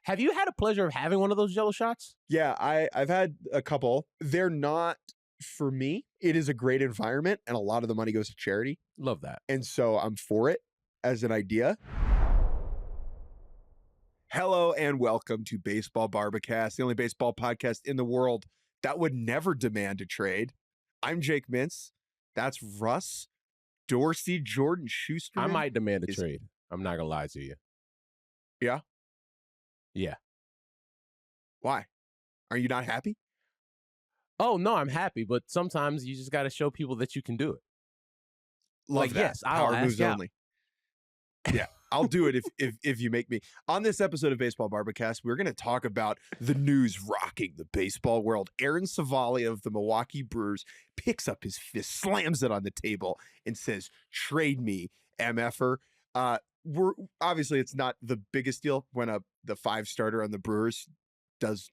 Have you had a pleasure of having one of those Jello shots? Yeah, I've had a couple. They're not for me. It is a great environment, and a lot of the money goes to charity. Love that. And so I'm for it as an idea. Hello and welcome to Baseball Barbacast, the only baseball podcast in the world that would never demand a trade. I'm Jake Mintz. That's Russ, Dorsey, Jordan Shusterman. I might demand a trade. I'm not going to lie to you. Yeah? Yeah. Why? Are you not happy? Oh, no, I'm happy, but sometimes you just got to show people that you can do it. Love that. Yes, I'll Power moves ask only. Yeah, I'll do it if you make me. On this episode of Baseball Barbacast, we're going to talk about the news rocking the baseball world. Aaron Civale of the Milwaukee Brewers picks up his fist, slams it on the table, and says, "Trade me, MFer." We're obviously it's not the biggest deal when the 5-starter on the Brewers does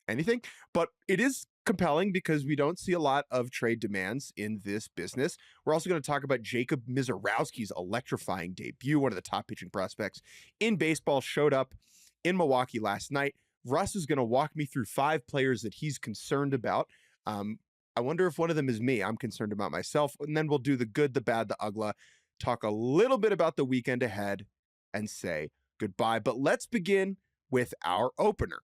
anything, but it is compelling because we don't see a lot of trade demands in this business. We're also going to talk about Jacob Misiorowski's electrifying debut. One of the top pitching prospects in baseball showed up in Milwaukee last night. Russ is going to walk me through 5 players that he's concerned about. I wonder if one of them is me. I'm concerned about myself. And then we'll do the good, the bad, the ugla, talk a little bit about the weekend ahead, and say goodbye. But let's begin with our opener.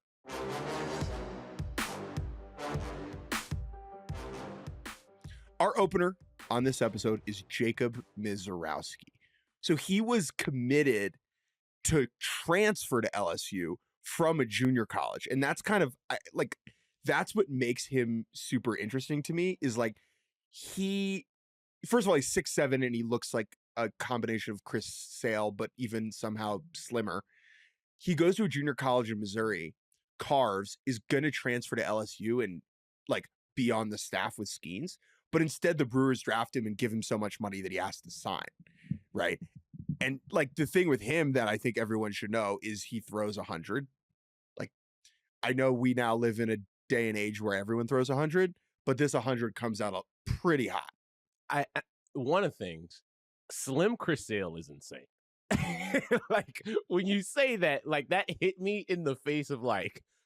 Our opener on this episode is Jacob Misiorowski. So he was committed to transfer to LSU from a junior college. And that's kind of that's what makes him super interesting to me is first of all, he's 6'7" and he looks like a combination of Chris Sale, but even somehow slimmer. He goes to a junior college in Missouri, carves, is going to transfer to LSU and be on the staff with Skeens. But instead, the Brewers draft him and give him so much money that he has to sign, right? And the thing with him that I think everyone should know is he throws 100. I know we now live in a day and age where everyone throws 100, but this 100 comes out pretty hot. One of the things, Slim Chris Sale is insane. When you say that, that hit me in the face of all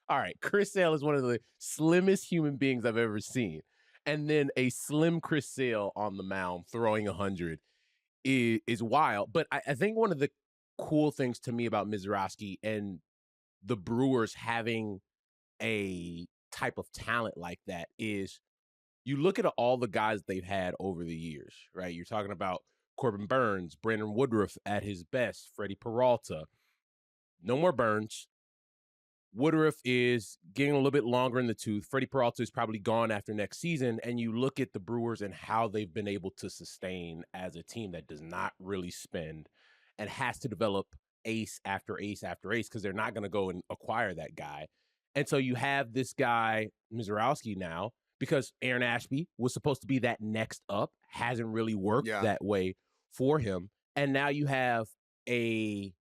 right, Chris Sale is one of the slimmest human beings I've ever seen. And then a slim Chris Sale on the mound throwing 100 is wild. But I think one of the cool things to me about Misiorowski and the Brewers having a type of talent like that is you look at all the guys they've had over the years, right? You're talking about Corbin Burns, Brandon Woodruff at his best, Freddie Peralta. No more Burns. Woodruff is getting a little bit longer in the tooth. Freddie Peralta is probably gone after next season. And you look at the Brewers and how they've been able to sustain as a team that does not really spend and has to develop ace after ace after ace because they're not going to go and acquire that guy. And so you have this guy, Misiorowski, now, because Aaron Ashby was supposed to be that next up, hasn't really worked that way for him. And now you have a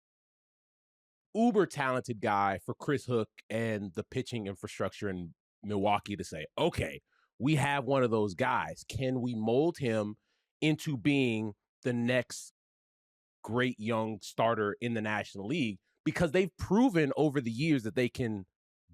uber talented guy for Chris Hook and the pitching infrastructure in Milwaukee to say, okay, we have one of those guys. Can we mold him into being the next great young starter in the National League? Because they've proven over the years that they can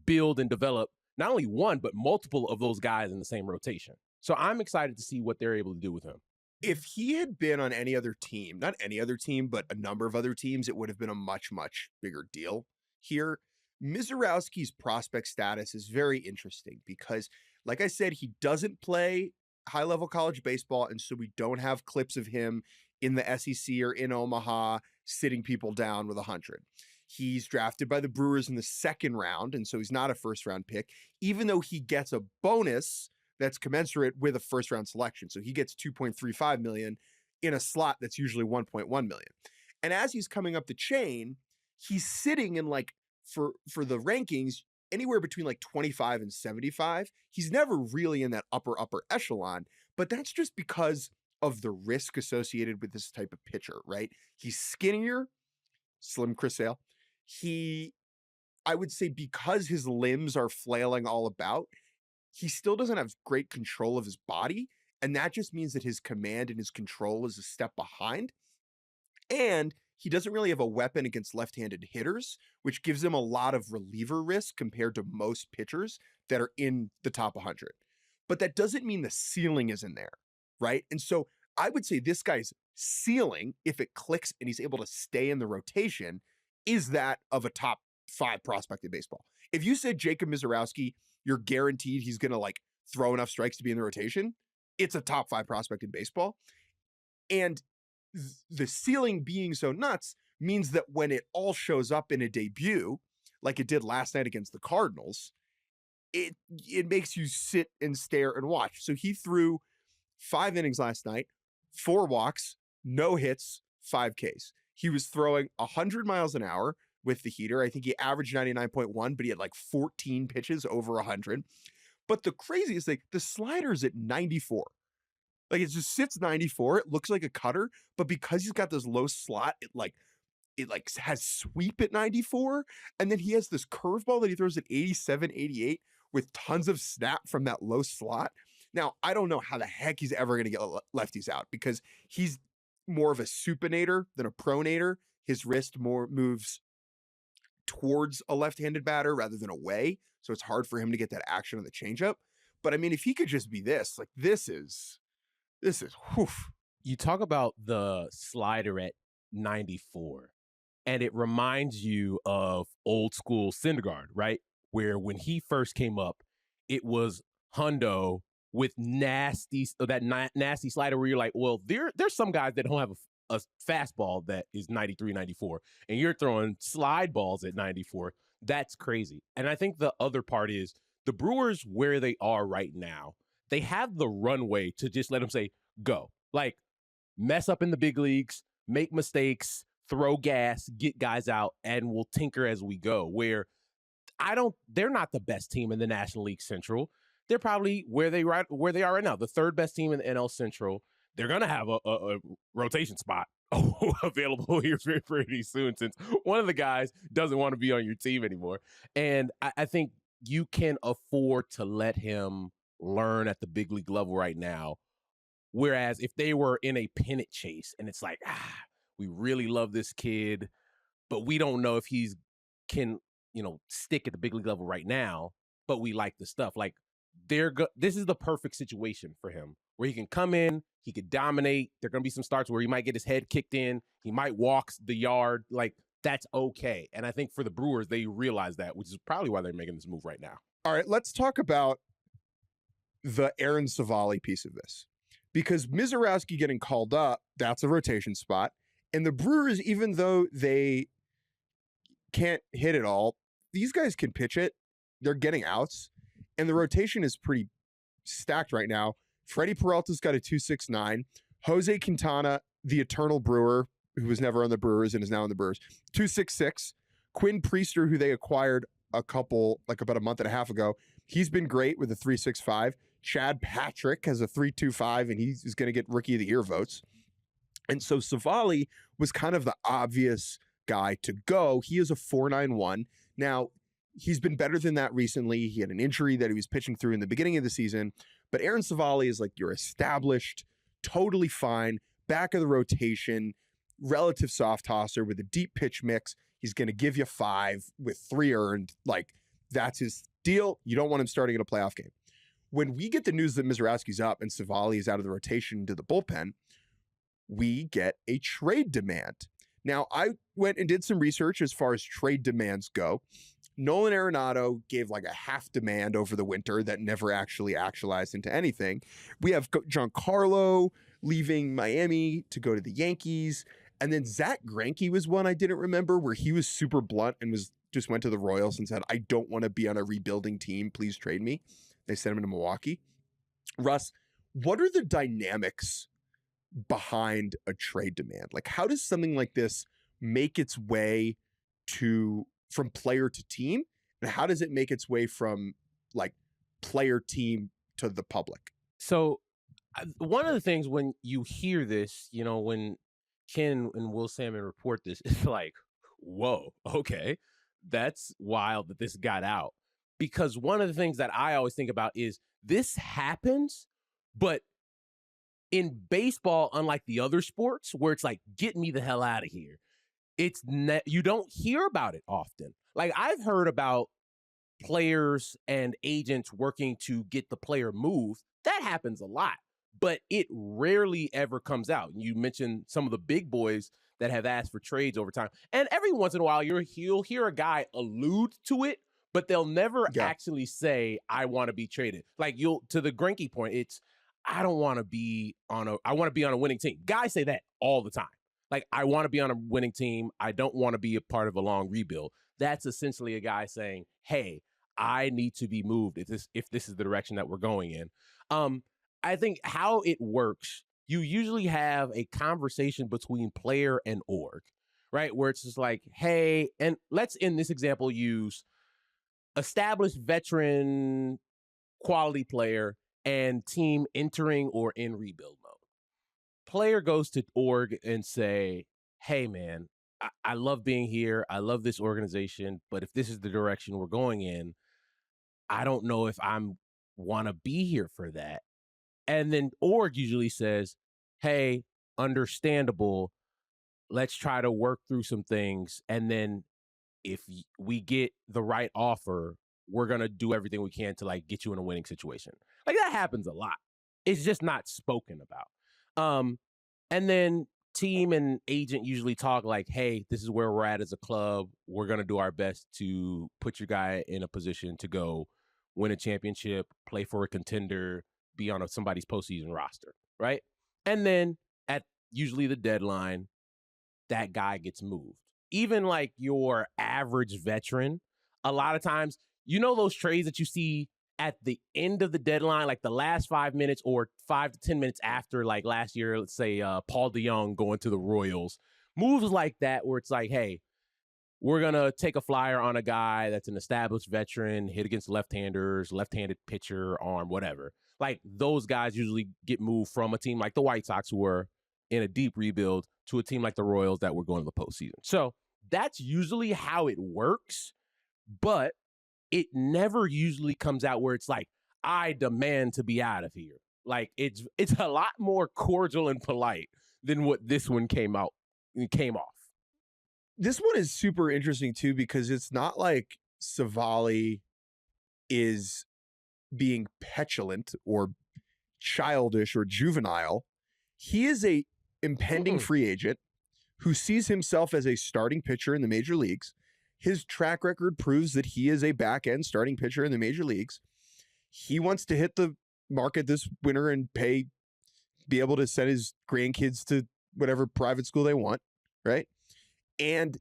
build and develop not only one, but multiple of those guys in the same rotation. So I'm excited to see what they're able to do with him. If he had been on any other team, not any other team, but a number of other teams, it would have been a much, much bigger deal here. Misiorowski's prospect status is very interesting because, like I said, he doesn't play high-level college baseball, and so we don't have clips of him in the SEC or in Omaha sitting people down with 100. He's drafted by the Brewers in the 2nd round, and so he's not a first-round pick, even though he gets a bonus that's commensurate with a first-round selection. So he gets $2.35 million in a slot that's usually $1.1 million. And as he's coming up the chain, he's sitting in for the rankings anywhere between 25 and 75. He's never really in that upper echelon, but that's just because of the risk associated with this type of pitcher, right? He's skinnier, slim Chris Sale. I would say because his limbs are flailing all about, he still doesn't have great control of his body. And that just means that his command and his control is a step behind. And he doesn't really have a weapon against left-handed hitters, which gives him a lot of reliever risk compared to most pitchers that are in the top 100. But that doesn't mean the ceiling isn't there, right? And so I would say this guy's ceiling, if it clicks and he's able to stay in the rotation, is that of a top 5 prospect in baseball. If you said Jacob Misiorowski, you're guaranteed he's going to like throw enough strikes to be in the rotation, it's a top 5 prospect in baseball. And the ceiling being so nuts means that when it all shows up in a debut, like it did last night against the Cardinals, it makes you sit and stare and watch. So he threw 5 innings last night, 4 walks, no hits, 5 Ks. He was throwing 100 miles an hour with the heater. I think he averaged 99.1, but he had like 14 pitches over 100. But the craziest thing, the slider's at 94. Like it just sits 94. It looks like a cutter, but because he's got this low slot, it has sweep at 94. And then he has this curveball that he throws at 87, 88 with tons of snap from that low slot. Now, I don't know how the heck he's ever going to get lefties out because he's more of a supinator than a pronator. His wrist more moves towards a left-handed batter rather than away. So it's hard for him to get that action on the changeup. But I mean, if he could just be this, like this is whew. You talk about the slider at 94, and it reminds you of old school Syndergaard, right? Where when he first came up, it was Hundo with nasty slider where you're like, well, there's some guys that don't have a fastball that is 93, 94, and you're throwing slide balls at 94. That's crazy. And I think the other part is the Brewers, where they are right now, they have the runway to just let them say, go. Like, mess up in the big leagues, make mistakes, throw gas, get guys out, and we'll tinker as we go. Where they're not the best team in the National League Central. They're probably where they are right now, the 3rd best team in the NL Central. They're going to have a rotation spot available here pretty soon since one of the guys doesn't want to be on your team anymore. And I think you can afford to let him learn at the big league level right now. Whereas if they were in a pennant chase and it's like, we really love this kid, but we don't know if he's can, stick at the big league level right now, but we like the stuff. Like this is the perfect situation for him where he can come in, he could dominate. There are going to be some starts where he might get his head kicked in. He might walk the yard. Like that's okay. And I think for the Brewers, they realize that, which is probably why they're making this move right now. All right, let's talk about the Aaron Civale piece of this. Because Misiorowski getting called up, that's a rotation spot. And the Brewers, even though they can't hit it all, these guys can pitch it. They're getting outs. And the rotation is pretty stacked right now. Freddie Peralta's got a 2.69. Jose Quintana, the eternal Brewer, who was never on the Brewers and is now on the Brewers, 2.66. Quinn Priester, who they acquired about a month and a half ago, he's been great with a 3.65. Chad Patrick has a 3.25, and he's going to get Rookie of the Year votes. And so Civale was kind of the obvious guy to go. He is a 4.91. Now, he's been better than that recently. He had an injury that he was pitching through in the beginning of the season. But Aaron Civale is like your established, totally fine, back of the rotation, relative soft tosser with a deep pitch mix. He's going to give you 5 with 3 earned. Like, that's his deal. You don't want him starting in a playoff game. When we get the news that Misiorowski's up and Civale is out of the rotation to the bullpen, we get a trade demand. Now, I went and did some research as far as trade demands go. Nolan Arenado gave like a half demand over the winter that never actually actualized into anything. We have Giancarlo leaving Miami to go to the Yankees. And then Zach Greinke was one I didn't remember, where he was super blunt and just went to the Royals and said, I don't want to be on a rebuilding team. Please trade me. They sent him to Milwaukee. Russ, what are the dynamics behind a trade demand? Like, how does something like this make its way from player to team? And how does it make its way from like player team to the public? So one of the things when you hear this, when Ken and Will Salmon report this, it's like, whoa, okay, that's wild that this got out. Because one of the things that I always think about is this happens, but in baseball, unlike the other sports where it's like, get me the hell out of here, you don't hear about it often. Like, I've heard about players and agents working to get the player moved. That happens a lot, but it rarely ever comes out. You mentioned some of the big boys that have asked for trades over time. And every once in a while, you'll hear a guy allude to it, but they'll never actually say, I want to be traded. Like, to the Greinke point, it's, I want to be on a winning team. Guys say that all the time. Like, I want to be on a winning team. I don't want to be a part of a long rebuild. That's essentially a guy saying, hey, I need to be moved if this is the direction that we're going in. I think how it works, you usually have a conversation between player and org, right? Where it's just like, hey, and let's, in this example, use established veteran quality player and team entering or in rebuild mode. Player goes to org and say, hey, man, I love being here. I love this organization. But if this is the direction we're going in, I don't know if I'm want to be here for that. And then org usually says, hey, understandable. Let's try to work through some things. And then if we get the right offer, we're going to do everything we can to like get you in a winning situation. Like, that happens a lot. It's just not spoken about. And then team and agent usually talk like, hey, this is where we're at as a club. We're going to do our best to put your guy in a position to go win a championship, play for a contender, be on somebody's postseason roster, right? And then at usually the deadline, that guy gets moved. Even like your average veteran, a lot of times, you know, those trades that you see at the end of the deadline, like the last 5 minutes or 5 to 10 minutes after, like last year, let's say Paul DeJong going to the Royals, moves like that where it's like, hey, we're going to take a flyer on a guy that's an established veteran, hit against left-handers, left-handed pitcher, arm, whatever. Like, those guys usually get moved from a team like the White Sox, who were in a deep rebuild, to a team like the Royals that were going to the postseason. So that's usually how it works, but it never usually comes out where it's like, I demand to be out of here. Like, it's a lot more cordial and polite than what this one came off. This one is super interesting too, because it's not like Civale is being petulant or childish or juvenile. He is a impending free agent who sees himself as a starting pitcher in the major leagues. His track record proves that he is a back-end starting pitcher in the major leagues. He wants to hit the market this winter and be able to send his grandkids to whatever private school they want, right? And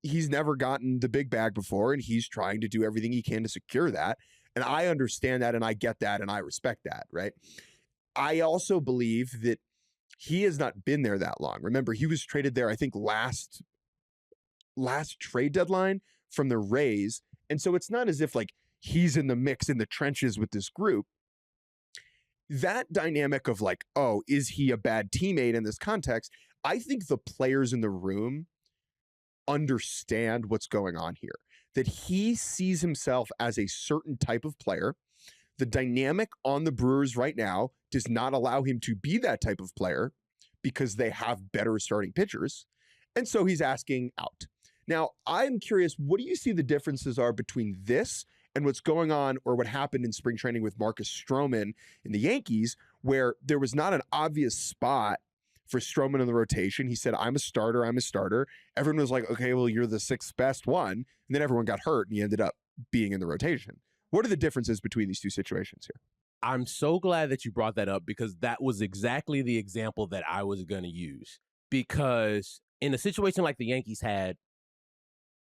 he's never gotten the big bag before, and he's trying to do everything he can to secure that. And I understand that, and I get that, and I respect that, right? I also believe that he has not been there that long. Remember, he was traded there, I think, last trade deadline from the Rays. And so it's not as if like he's in the mix in the trenches with this group. That dynamic of like, oh, is he a bad teammate in this context? I think the players in the room understand what's going on here, that he sees himself as a certain type of player. The dynamic on the Brewers right now does not allow him to be that type of player because they have better starting pitchers. And so he's asking out. Now, I'm curious, what do you see the differences are between this and what's going on, or what happened in spring training with Marcus Stroman in the Yankees, where there was not an obvious spot for Stroman in the rotation? He said, I'm a starter. Everyone was like, okay, well, you're the sixth best one. And then everyone got hurt and he ended up being in the rotation. What are the differences between these two situations here? I'm so glad that you brought that up, because that was exactly the example that I was going to use. Because in a situation like the Yankees had,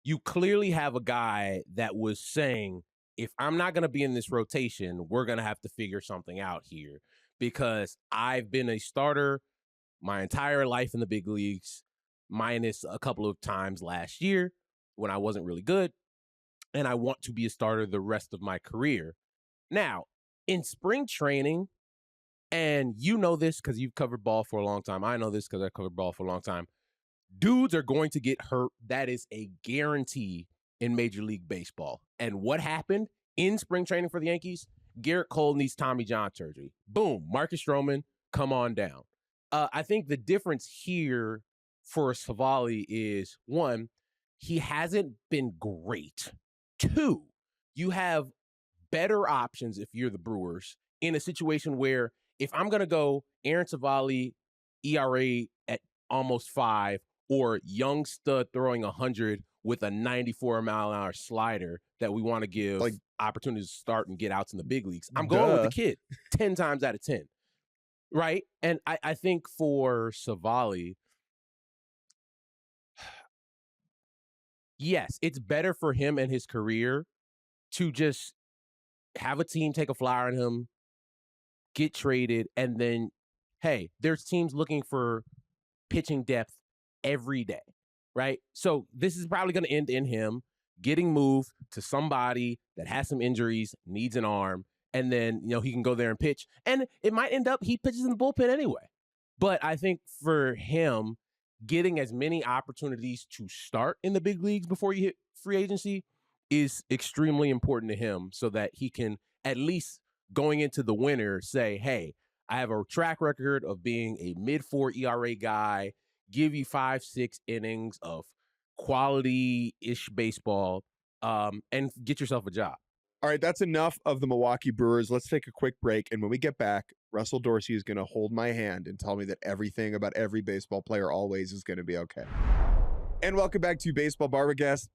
you clearly have a guy that was saying, if I'm not going to be in this rotation, we're going to have to figure something out here, because I've been a starter my entire life in the big leagues, minus a couple of times last year when I wasn't really good, and I want to be a starter the rest of my career. Now, in spring training, and you know this because you've covered ball for a long time, I know this because I covered ball for a long time, dudes are going to get hurt. That is a guarantee in Major League Baseball. And what happened in spring training for the Yankees? Garrett Cole needs Tommy John surgery. Boom, Marcus Stroman, come on down. I think the difference here for Civale is, one, he hasn't been great. Two, you have better options if you're the Brewers in a situation where if I'm going to go Aaron Civale, ERA at almost 5, or young stud throwing 100 with a 94-mile-an-hour slider that we want to give opportunities to start and get outs in the big leagues, I'm going with the kid 10 times out of 10, right? And I think for Civale, yes, it's better for him and his career to just have a team take a flyer on him, get traded, and then, hey, there's teams looking for pitching depth every day, right? So this is probably going to end in him getting moved to somebody that has some injuries, needs an arm, and then, he can go there and pitch. And it might end up he pitches in the bullpen anyway. But I think for him, getting as many opportunities to start in the big leagues before you hit free agency is extremely important to him so that he can at least going into the winter say, hey, I have a track record of being a mid-4 ERA guy, give you 5-6 innings of quality-ish baseball, and get yourself a job. All right, that's enough of the Milwaukee Brewers. Let's take a quick break, and when we get back, Russell Dorsey is going to hold my hand and tell me that everything about every baseball player always is going to be okay. And welcome back to Baseball Barbercast.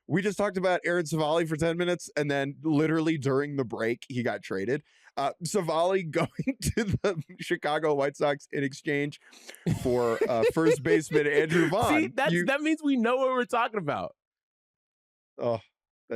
We just talked about Aaron Civale for 10 minutes, and then literally during the break, he got traded. Civale going to the Chicago White Sox in exchange for first baseman Andrew Vaughn. See, that means we know what we're talking about. Oh,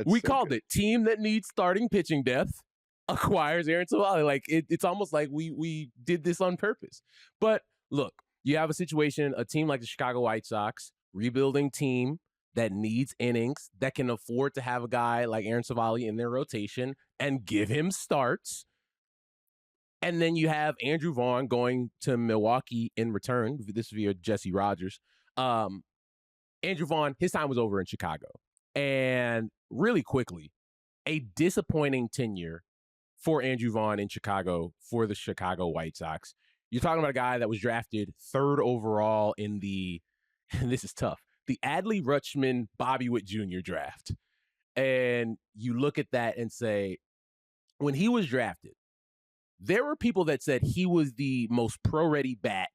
we called it. Team that needs starting pitching depth acquires Aaron Civale. Like, it's almost like we did this on purpose. But look, you have a situation, a team like the Chicago White Sox, rebuilding team that needs innings, that can afford to have a guy like Aaron Civale in their rotation and give him starts. And then you have Andrew Vaughn going to Milwaukee in return. This via Jesse Rogers. Andrew Vaughn, his time was over in Chicago. And really quickly, a disappointing tenure for Andrew Vaughn in Chicago for the Chicago White Sox. You're talking about a guy that was drafted 3rd overall in the, and this is tough, the Adley Rutschman Bobby Witt Jr. draft. And you look at that and say, when he was drafted, there were people that said he was the most pro-ready bat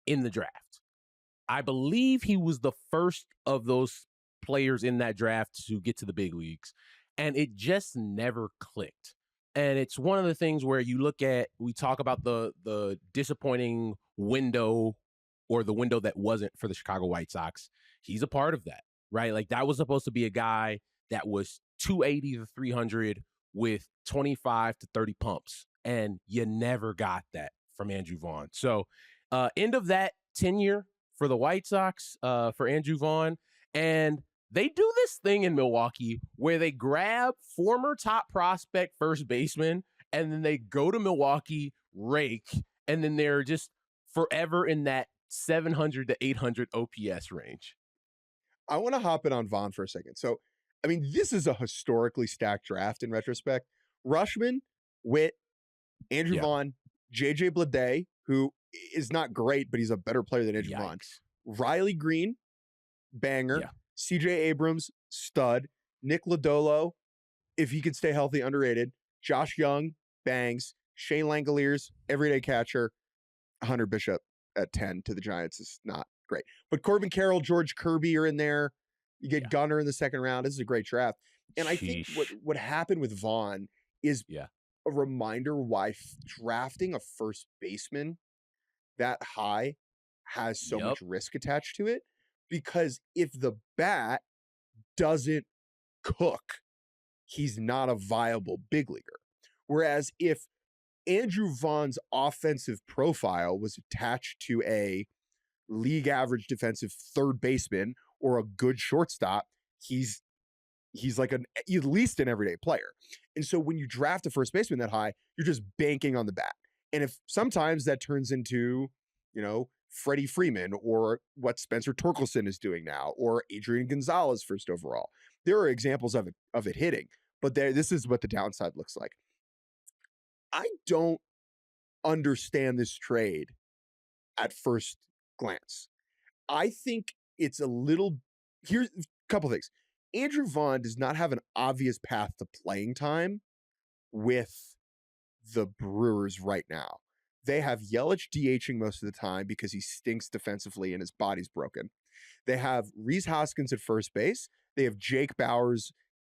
in the draft. I believe he was the first of those players in that draft to get to the big leagues, and it just never clicked. And it's one of the things where you look at, we talk about the disappointing window or the window that wasn't for the Chicago White Sox. He's a part of that, right? Like, that was supposed to be a guy that was 280 to 300 with 25 to 30 pumps, and you never got that from Andrew Vaughn. So end of that tenure for the White Sox, for Andrew Vaughn. And they do this thing in Milwaukee where they grab former top prospect first baseman, and then they go to Milwaukee, rake, and then they're just forever in that 700 to 800 OPS range. I want to hop in on Vaughn for a second. So, I mean, this is a historically stacked draft in retrospect. Rutschman, Witt, Andrew Vaughn, JJ Bleday, who is not great, but he's a better player than Andrew Vaughn. Riley Green, banger. CJ Abrams, stud. Nick Lodolo, if he could stay healthy, underrated. Josh Young, bangs. Shane Langoliers, everyday catcher. Hunter Bishop at 10 to the Giants is not great. But Corbin Carroll, George Kirby are in there. You get Gunnar in the second round. This is a great draft. And I think what happened with Vaughn is a reminder why drafting a first baseman that high has so much risk attached to it. Because if the bat doesn't cook, he's not a viable big leaguer. Whereas if Andrew Vaughn's offensive profile was attached to a league average defensive third baseman or a good shortstop, he's like at least an everyday player. And so when you draft a first baseman that high, you're just banking on the bat. And if sometimes that turns into, Freddie Freeman or what Spencer Torkelson is doing now, or Adrian Gonzalez first overall, there are examples of it hitting, but this is what the downside looks like. I don't understand this trade at first glance. I think it's a little. Here's a couple things. Andrew Vaughn does not have an obvious path to playing time with the Brewers right now. They have Yelich DHing most of the time because he stinks defensively and his body's broken. They have Rhys Hoskins at first base. They have Jake Bauers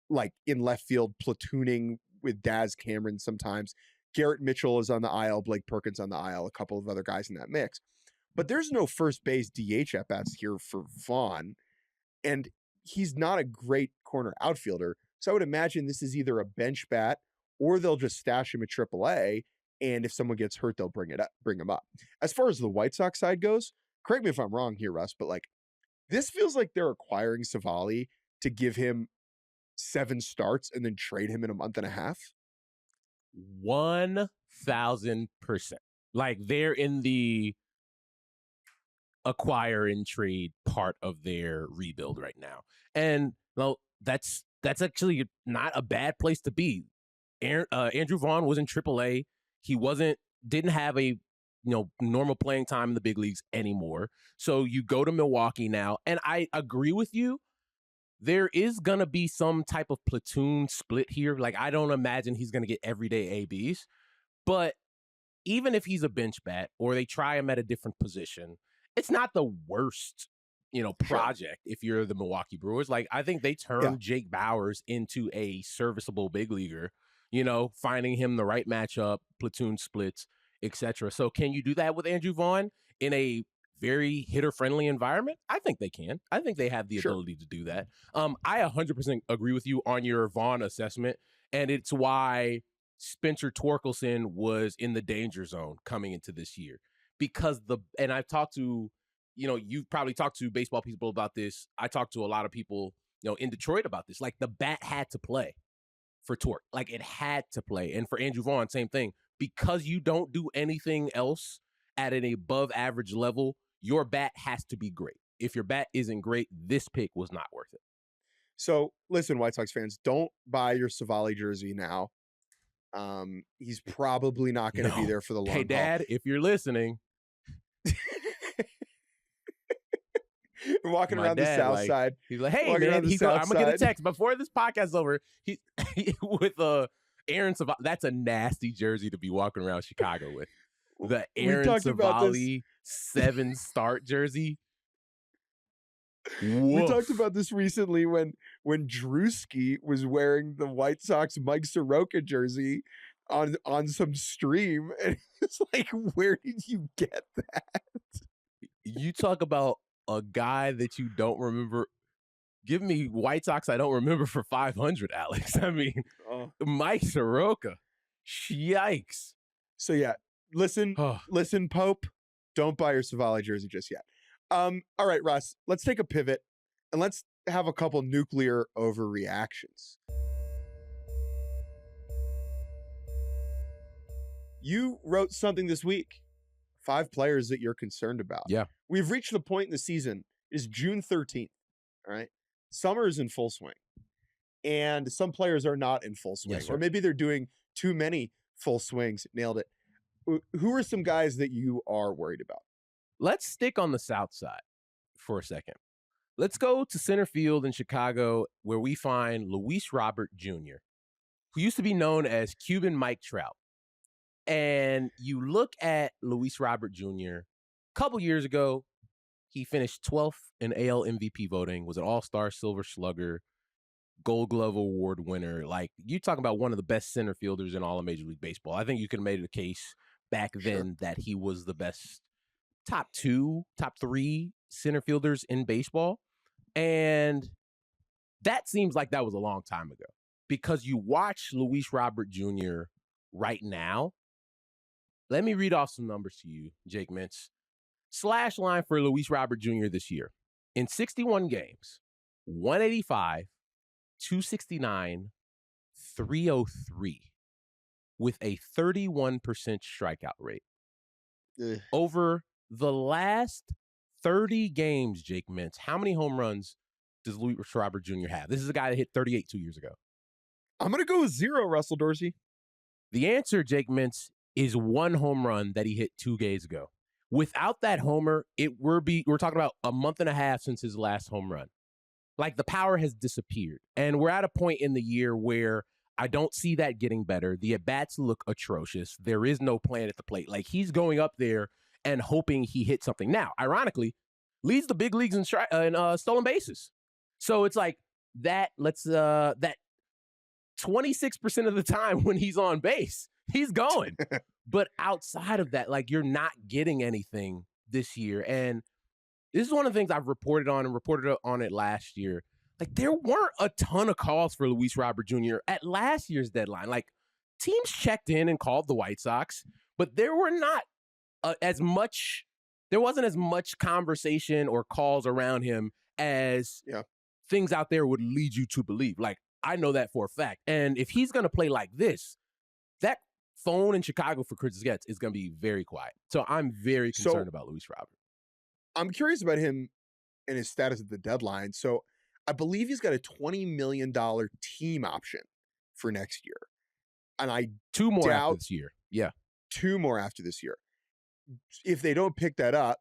like in left field platooning with Daz Cameron sometimes. Garrett Mitchell is on the IL, Blake Perkins on the IL, a couple of other guys in that mix. But there's no first base DH at bats here for Vaughn. And he's not a great corner outfielder. So I would imagine this is either a bench bat or they'll just stash him at AAA. And if someone gets hurt, they'll bring him up. As far as the White Sox side goes, correct me if I'm wrong here, Russ, but like this feels like they're acquiring Civale to give him 7 starts and then trade him in a month and a half. 1,000%. Like they're in the acquire and trade part of their rebuild right now. And well, that's actually not a bad place to be. Andrew Vaughn was in AAA. He didn't have a normal playing time in the big leagues anymore. So you go to Milwaukee now, and I agree with you. There is gonna be some type of platoon split here. Like I don't imagine he's gonna get everyday ABs, but even if he's a bench bat or they try him at a different position, it's not the worst project if you're the Milwaukee Brewers. Like I think they turned Jake Bauers into a serviceable big leaguer. Finding him the right matchup, platoon splits, etc. So can you do that with Andrew Vaughn in a very hitter-friendly environment? I think they can. I think they have the ability to do that. I 100% agree with you on your Vaughn assessment, and it's why Spencer Torkelson was in the danger zone coming into this year. Because and I've talked to, you've probably talked to baseball people about this. I talked to a lot of people, in Detroit about this. Like the bat had to play for Torque. Like it had to play. And for Andrew Vaughn, same thing. Because you don't do anything else at an above average level, your bat has to be great. If your bat isn't great, this pick was not worth it. So listen, White Sox fans, don't buy your Civale jersey now. He's probably not going to be there for the long haul. Hey, Dad, if you're listening. Walking around the south side. He's like, hey, man, I'm going to get a text before this podcast is over. With Aaron Civale. That's a nasty jersey to be walking around Chicago with. The Aaron Civale 7-start jersey. Woof. We talked about this recently when Drewski was wearing the White Sox Mike Soroka jersey on some stream. And it's like, where did you get that? You talk about a guy that you don't remember. Give me White Sox I don't remember for 500, Alex. I mean, Mike Soroka. Yikes. So, yeah, listen, Pope, don't buy your Civale jersey just yet. All right, Russ, let's take a pivot and let's have a couple nuclear overreactions. You wrote something this week. 5 players that you're concerned about. Yeah. We've reached the point in the season. It's June 13th. All right. Summer is in full swing. And some players are not in full swing. Yes, or maybe they're doing too many full swings. Nailed it. Who are some guys that you are worried about? Let's stick on the South side for a second. Let's go to center field in Chicago, where we find Luis Robert Jr., who used to be known as Cuban Mike Trout. And you look at Luis Robert Jr., a couple years ago, he finished 12th in AL MVP voting, was an All-Star Silver Slugger, Gold Glove Award winner. Like, you're talking about one of the best center fielders in all of Major League Baseball. I think you could have made a case back then that he was the best top 2, top 3 center fielders in baseball. And that seems like that was a long time ago, because you watch Luis Robert Jr. right now. Let me read off some numbers to you, Jake Mintz. Slash line for Luis Robert Jr. this year. In 61 games, 185, 269, 303, with a 31% strikeout rate. Over the last 30 games, Jake Mintz, how many home runs does Luis Robert Jr. have? This is a guy that hit 38 2 years ago. I'm going to go with 0, Russell Dorsey. The answer, Jake Mintz, is 1 home run that he hit 2 days ago. Without that homer, we're talking about a month and a half since his last home run. Like, the power has disappeared. And we're at a point in the year where I don't see that getting better. The at-bats look atrocious. There is no plan at the plate. Like, he's going up there and hoping he hits something. Now, ironically, leads the big leagues in stolen bases. So it's like that 26% of the time when he's on base, he's going. But outside of that, like, you're not getting anything this year. And this is one of the things I've reported on it last year. Like, there weren't a ton of calls for Luis Robert Jr. at last year's deadline. Like, teams checked in and called the White Sox, but there wasn't as much conversation or calls around him as things out there would lead you to believe. Like, I know that for a fact. And if he's going to play like this, that phone in Chicago for Chris Getz is going to be very quiet. So I'm very concerned about Luis Robert. I'm curious about him and his status at the deadline. So I believe he's got a $20 million team option for next year. And two more after this year. Yeah. 2 more after this year. If they don't pick that up,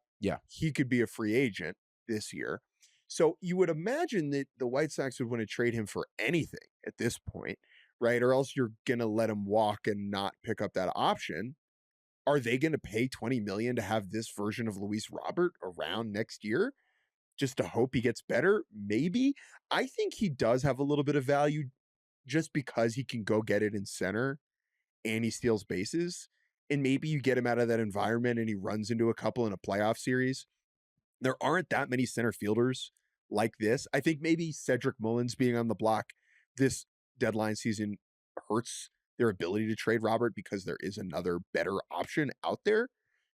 he could be a free agent this year. So you would imagine that the White Sox would want to trade him for anything at this point, right? Or else you're going to let him walk and not pick up that option. Are they going to pay $20 million to have this version of Luis Robert around next year just to hope he gets better? Maybe. I think he does have a little bit of value just because he can go get it in center and he steals bases. And maybe you get him out of that environment and he runs into a couple in a playoff series. There aren't that many center fielders like this. I think maybe Cedric Mullins being on the block this deadline season hurts their ability to trade Robert because there is another better option out there.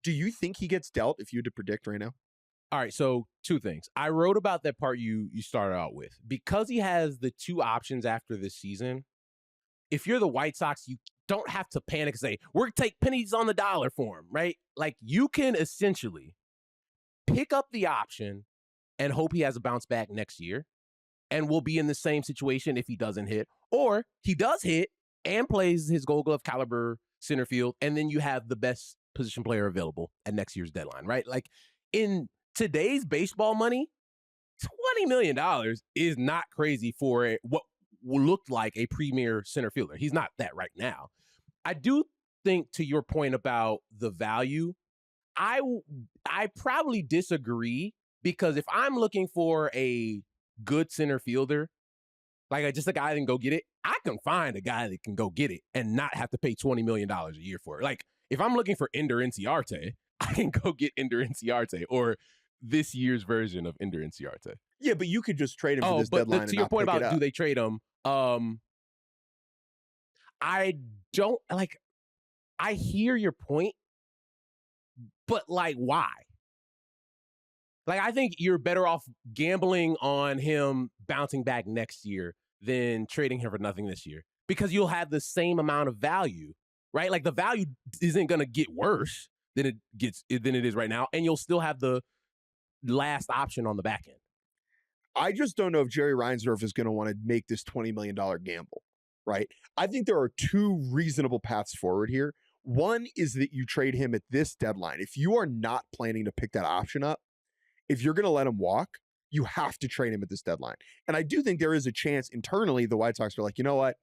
Do you think he gets dealt if you had to predict right now? All right, so 2 things. I wrote about that part you started out with. Because he has the 2 options after this season, if you're the White Sox, you don't have to panic and say, we're going to take pennies on the dollar for him, right? Like, you can essentially pick up the option and hope he has a bounce back next year, and we'll be in the same situation if he doesn't hit. Or he does hit and plays his Gold Glove caliber center field, and then you have the best position player available at next year's deadline, right? Like, in today's baseball money, $20 million is not crazy for what looked like a premier center fielder. He's not that right now. I do think, to your point about the value, I probably disagree, because if I'm looking for a good center fielder, like just a guy that can go get it, I can find a guy that can go get it and not have to pay $20 million a year for it. Like, if I'm looking for Ender Inciarte, I can go get Ender Inciarte or this year's version of Ender Inciarte. Yeah, but you could just trade him for this deadline. To your point about do they trade him, I don't, like, I hear your point, but, like, why? Like, I think you're better off gambling on him bouncing back next year than trading him for nothing this year, because you'll have the same amount of value, right? Like, the value isn't going to get worse than it is right now, and you'll still have the last option on the back end. I just don't know if Jerry Reinsdorf is going to want to make this $20 million gamble, right? I think there are 2 reasonable paths forward here. One is that you trade him at this deadline. If you are not planning to pick that option up, if you're going to let him walk, you have to trade him at this deadline. And I do think there is a chance internally the White Sox are like, you know what?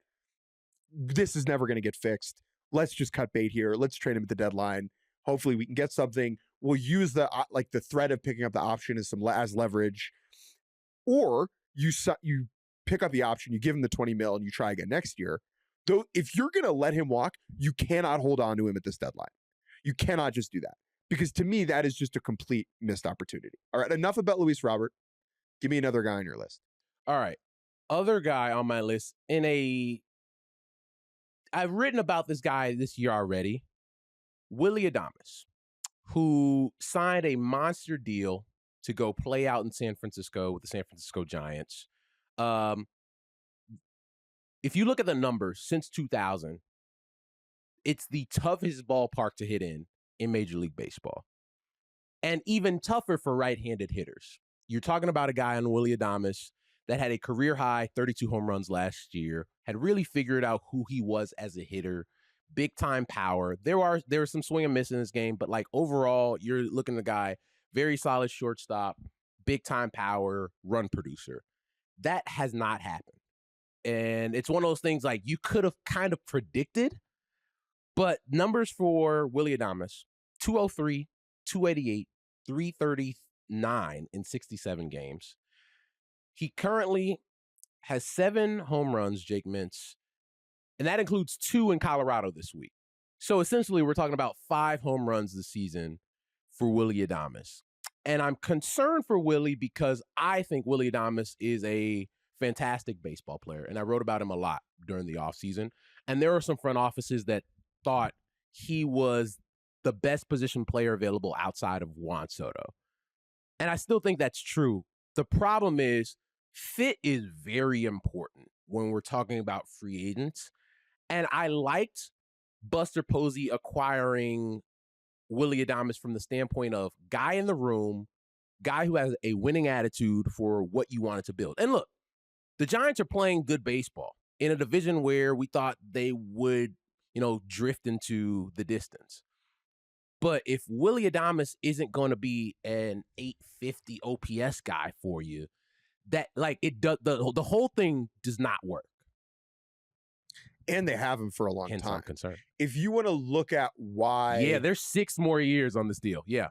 This is never going to get fixed. Let's just cut bait here. Let's trade him at the deadline. Hopefully we can get something. We'll use the threat of picking up the option as leverage. Or you pick up the option, you give him the 20 mil, and you try again next year. Though, if you're going to let him walk, you cannot hold on to him at this deadline. You cannot just do that. Because to me, that is just a complete missed opportunity. All right, enough about Luis Robert. Give me another guy on your list. All right. Other guy on my list, I've written about this guy this year already, Willy Adames, who signed a monster deal to go play out in San Francisco with the San Francisco Giants. If you look at the numbers since 2000, it's the toughest ballpark to hit in Major League Baseball. And even tougher for right-handed hitters. You're talking about a guy on Willy Adames that had a career high 32 home runs last year, had really figured out who he was as a hitter, big time power. There was some swing and miss in this game, but like overall, you're looking at the guy, very solid shortstop, big time power, run producer. That has not happened. And it's one of those things like you could have kind of predicted, but numbers for Willy Adames, 203, 288, 339 in 67 games. He currently has 7 home runs, Jake Mintz, and that includes 2 in Colorado this week. So essentially, we're talking about 5 home runs this season for Willy Adames. And I'm concerned for Willy because I think Willy Adames is a fantastic baseball player. And I wrote about him a lot during the offseason. And there are some front offices that thought he was the best position player available outside of Juan Soto. And I still think that's true. The problem is fit is very important when we're talking about free agents. And I liked Buster Posey acquiring Willy Adames from the standpoint of guy in the room, guy who has a winning attitude for what you wanted to build. And look, the Giants are playing good baseball in a division where we thought they would, drift into the distance. But if Willy Adames isn't going to be an 850 OPS guy for you, that like it does the whole thing does not work. And they have him for a long Hence, time. I'm concerned. If you want to look at why... Yeah, there's 6 more years on this deal. Yeah.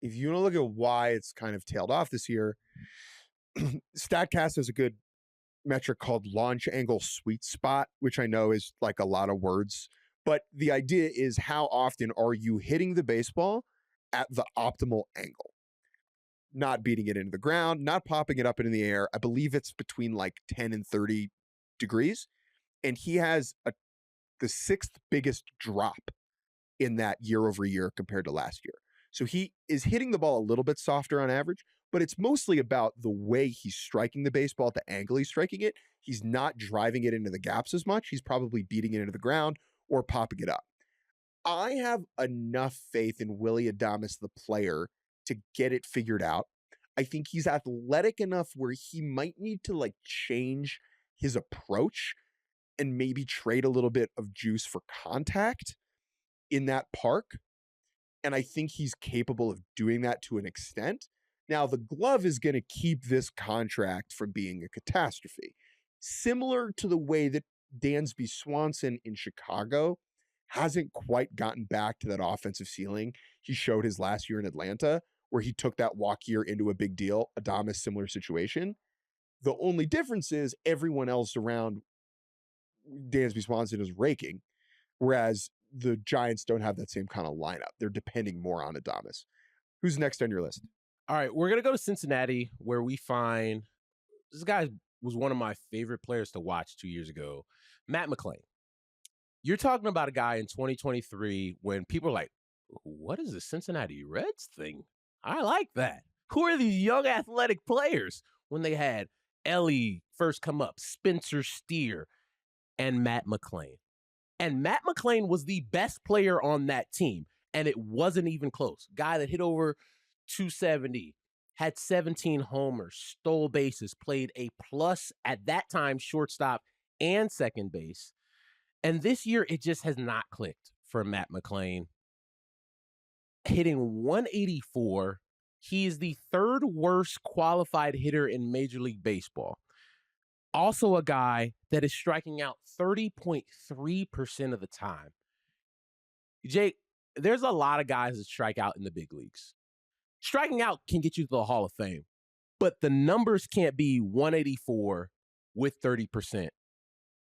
If you want to look at why it's kind of tailed off this year, StatCast has a good metric called launch angle sweet spot, which I know is like a lot of words. But the idea is how often are you hitting the baseball at the optimal angle? Not beating it into the ground, not popping it up into the air. I believe it's between like 10 and 30 degrees. And he has the 6th biggest drop in that year over year compared to last year. So he is hitting the ball a little bit softer on average, but it's mostly about the way he's striking the baseball, the angle he's striking it. He's not driving it into the gaps as much. He's probably beating it into the ground or popping it up. I have enough faith in Willy Adames, the player, to get it figured out. I think he's athletic enough where he might need to like change his approach and maybe trade a little bit of juice for contact in that park. And I think he's capable of doing that to an extent. Now, the glove is going to keep this contract from being a catastrophe. Similar to the way that Dansby Swanson in Chicago hasn't quite gotten back to that offensive ceiling he showed his last year in Atlanta, where he took that walk year into a big deal. Adames, similar situation. The only difference is everyone else around Dansby Swanson is raking, whereas the Giants don't have that same kind of lineup. They're depending more on Adames. Who's next on your list? All right, we're going to go to Cincinnati, where we find this guy was one of my favorite players to watch 2 years ago, Matt McClain. You're talking about a guy in 2023 when people are like, what is the Cincinnati Reds thing? I like that. Who are these young athletic players? When they had Ellie first come up, Spencer Steer, and Matt McClain. And Matt McClain was the best player on that team, and it wasn't even close. Guy that hit over 270, had 17 homers, stole bases, played a plus at that time shortstop and second base. And this year, it just has not clicked for Matt McClain. Hitting 184, he is the 3rd worst qualified hitter in Major League Baseball. Also a guy that is striking out 30.3% of the time. Jake, there's a lot of guys that strike out in the big leagues. Striking out can get you to the Hall of Fame, but the numbers can't be 184 with 30%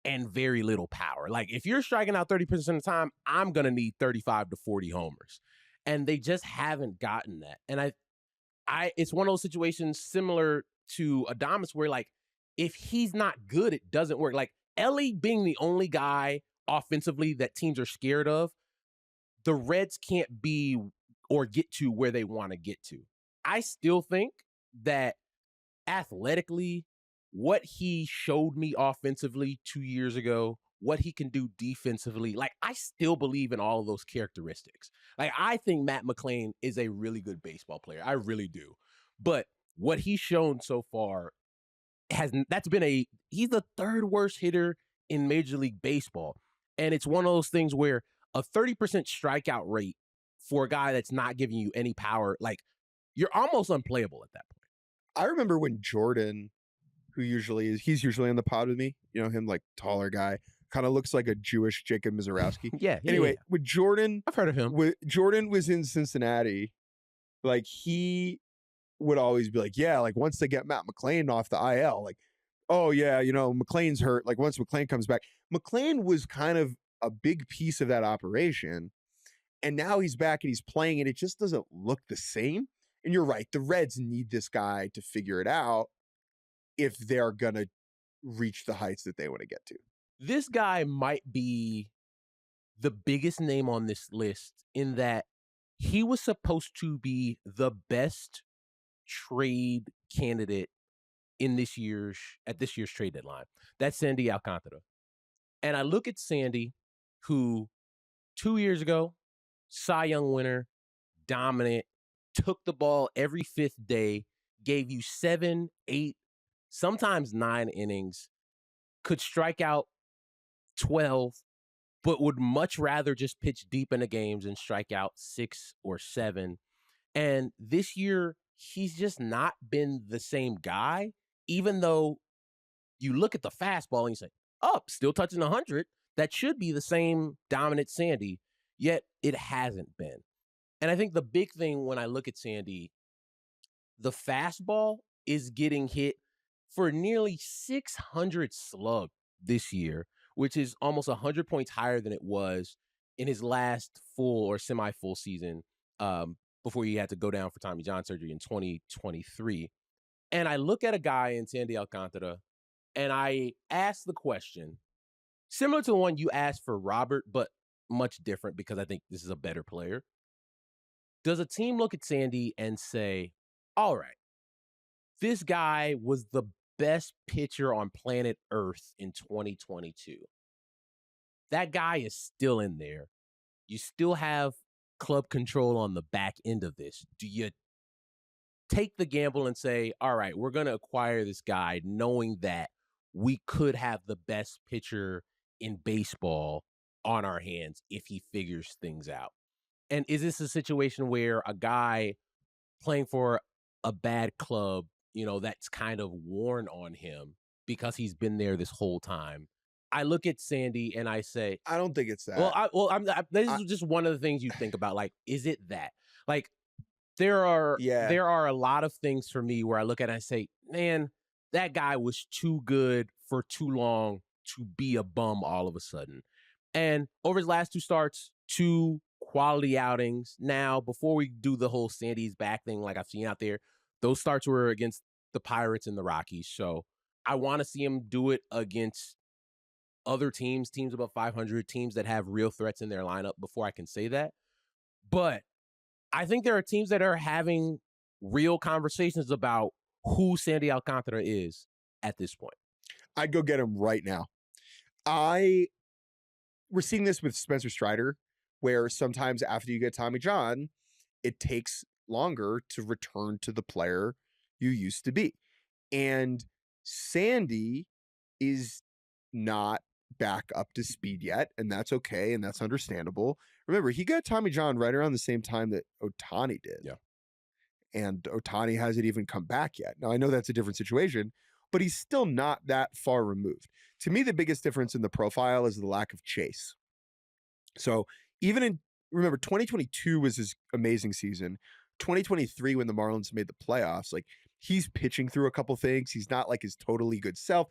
and very little power. Like, if you're striking out 30% of the time, I'm going to need 35 to 40 homers. And they just haven't gotten that. And it's one of those situations similar to Adames where, like, if he's not good, it doesn't work. Like, Ellie being the only guy offensively that teams are scared of, the Reds can't be or get to where they want to get to. I still think that athletically, what he showed me offensively 2 years ago, what he can do defensively, like, I still believe in all of those characteristics. Like, I think Matt McClain is a really good baseball player. I really do. But what he's shown so far he's the 3rd worst hitter in Major League Baseball. And it's one of those things where a 30% strikeout rate for a guy that's not giving you any power, like, you're almost unplayable at that point. I remember when Jordan, he's usually on the pod with me, him, like, taller guy, kind of looks like a Jewish Jacob Misiorowski. Yeah. Anyway, with Jordan, I've heard of him. Jordan was in Cincinnati, like, he would always be like, yeah, like, once they get Matt McClain off the IL, like, oh yeah, McClain's hurt. Like, once McClain comes back, McClain was kind of a big piece of that operation. And now he's back and he's playing, and it just doesn't look the same. And you're right, the Reds need this guy to figure it out if they're going to reach the heights that they want to get to. This guy might be the biggest name on this list in that he was supposed to be the best trade candidate at this year's trade deadline. That's Sandy Alcantara. And I look at Sandy, who 2 years ago, Cy Young winner, dominant, took the ball every fifth day, gave you 7, 8, sometimes 9 innings, could strike out 12, but would much rather just pitch deep into games and strike out 6 or 7. And this year, he's just not been the same guy, even though you look at the fastball and you say, oh, still touching 100. That should be the same dominant Sandy, yet it hasn't been. And I think the big thing when I look at Sandy, the fastball is getting hit for nearly 600 slug this year, which is almost 100 points higher than it was in his last full or semi-full season before he had to go down for Tommy John surgery in 2023. And I look at a guy in Sandy Alcantara, and I ask the question, similar to the one you asked for Robert, but much different because I think this is a better player. Does a team look at Sandy and say, all right, this guy was the best pitcher on planet Earth in 2022. That guy is still in there. You still have club control on the back end of this. Do you take the gamble and say, all right, we're going to acquire this guy knowing that we could have the best pitcher in baseball on our hands if he figures things out? And is this a situation where a guy playing for a bad club, that's kind of worn on him because he's been there this whole time? I look at Sandy and I say, I don't think it's that. This is just one of the things you think about. Like, is it that? Like, there are a lot of things for me where I look at it and I say, man, that guy was too good for too long to be a bum all of a sudden. And over his last 2 starts, 2 quality outings. Now, before we do the whole Sandy's back thing like I've seen out there, those starts were against the Pirates and the Rockies. So I want to see him do it against other teams above 500, teams that have real threats in their lineup before I can say that. But I think there are teams that are having real conversations about who Sandy Alcantara is at this point. I'd go get him right now. We're seeing this with Spencer Strider, where sometimes after you get Tommy John, it takes longer to return to the player you used to be. And Sandy is not back up to speed yet, and that's okay, and that's understandable. Remember, he got Tommy John right around the same time that Ohtani did. Yeah. And Ohtani hasn't even come back yet. Now, I know that's a different situation, but he's still not that far removed. To me, the biggest difference in the profile is the lack of chase. So remember, 2022 was his amazing season. 2023, when the Marlins made the playoffs, like, he's pitching through a couple things. He's not like his totally good self.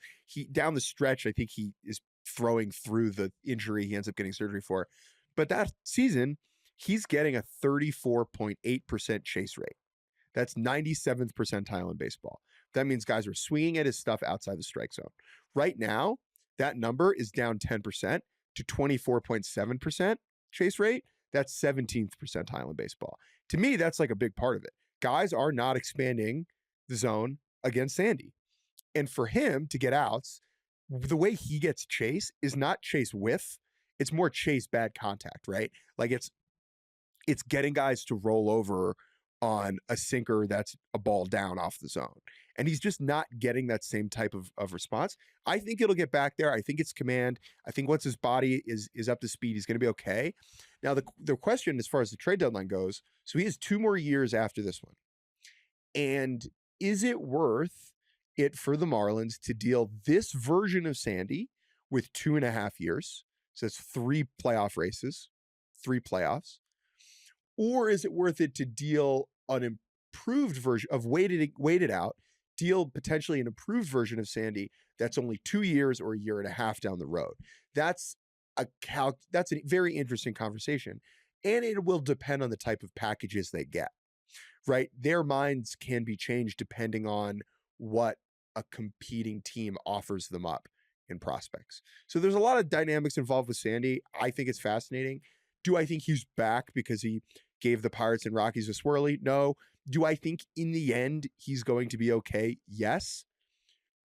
Down the stretch, I think he is throwing through the injury he ends up getting surgery for. But that season, he's getting a 34.8% chase rate. That's 97th percentile in baseball. That means guys are swinging at his stuff outside the strike zone. Right now, that number is down 10% to 24.7% chase rate. That's 17th percentile in baseball. To me, that's like a big part of it. Guys are not expanding the zone against Sandy. And for him to get outs, the way he gets chase is not chase whiff. It's more chase bad contact, right? Like, it's getting guys to roll over on a sinker that's a ball down off the zone. And he's just not getting that same type of response. I think it'll get back there. I think it's command. I think once his body is up to speed, he's going to be okay. Now, the question as far as the trade deadline goes, so he has 2 more years after this one. And is it worth it for the Marlins to deal this version of Sandy with 2.5 years? So it's 3 playoff races, 3 playoffs. Or is it worth it to deal an improved version of waited out, deal potentially an improved version of Sandy that's only 2 years or 1.5 years down the road? That's a very interesting conversation. And it will depend on the type of packages they get, right? Their minds can be changed depending on what a competing team offers them up in prospects. So there's a lot of dynamics involved with Sandy. I think it's fascinating. Do I think he's back because he gave the Pirates and Rockies a swirly? No. Do I think in the end he's going to be okay? Yes.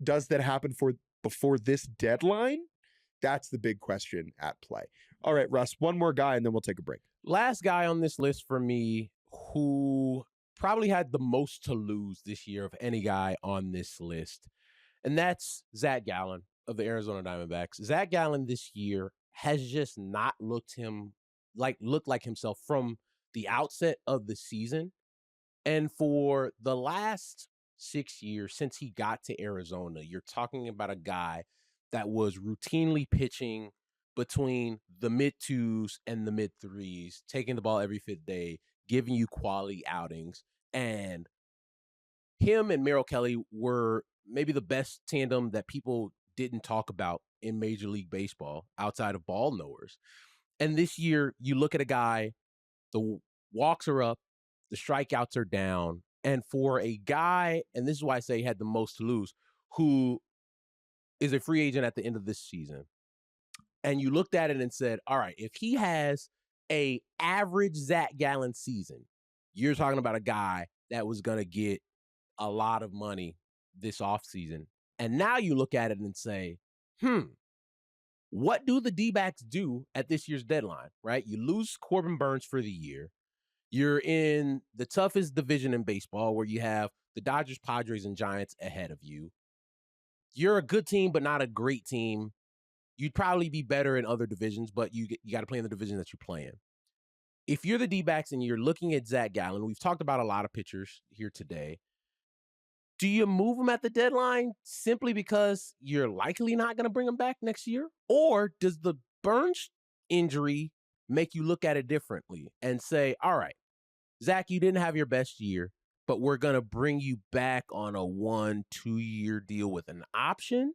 Does that happen before this deadline? That's the big question at play. All right, Russ, one more guy and then we'll take a break. Last guy on this list for me who probably had the most to lose this year of any guy on this list, and that's Zach Gallen of the Arizona Diamondbacks. Zach Gallen this year has just not looked like himself from the outset of the season. And for the last 6 years since he got to Arizona, you're talking about a guy that was routinely pitching between the mid-2s and the mid-3s, taking the ball every 5th day, giving you quality outings. And him and Merrill Kelly were maybe the best tandem that people didn't talk about in Major League Baseball outside of ball knowers. And this year, you look at a guy, the walks are up, the strikeouts are down. And for a guy, and this is why I say he had the most to lose, who is a free agent at the end of this season, and you looked at it and said, all right, if he has a average Zach Gallen season, you're talking about a guy that was going to get a lot of money this offseason. And now you look at it and say, what do the D-backs do at this year's deadline, right? You lose Corbin Burnes for the year. You're in the toughest division in baseball where you have the Dodgers, Padres, and Giants ahead of you. You're a good team, but not a great team. You'd probably be better in other divisions, but you got to play in the division that you're playing. If you're the D-backs and you're looking at Zach Gallen, we've talked about a lot of pitchers here today. Do you move him at the deadline simply because you're likely not going to bring him back next year? Or does the Burnes injury make you look at it differently and say, all right, Zach, you didn't have your best year, but we're going to bring you back on a 1-2 year deal with an option.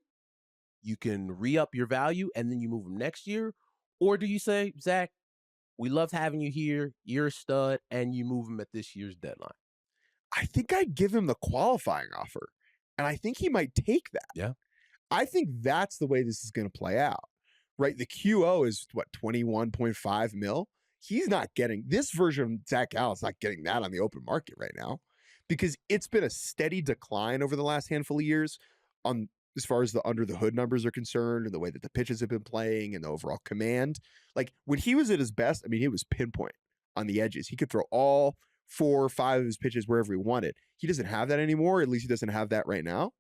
You can re-up your value and then you move him next year. Or do you say, Zach, we loved having you here, you're a stud, and you move him at this year's deadline? I think I'd give him the qualifying offer, and I think he might take that. Yeah. I think that's the way this is going to play out, right? The QO is, 21.5 mil? He's not getting, this version of Zach Gallen's not getting that on the open market right now because it's been a steady decline over the last handful of years on as far as the under the hood numbers are concerned and the way that the pitches have been playing and the overall command. Like when he was at his best, I mean, he was pinpoint on the edges. He could throw all 4 or 5 of his pitches wherever he wanted. He doesn't have that anymore. At least he doesn't have that right now.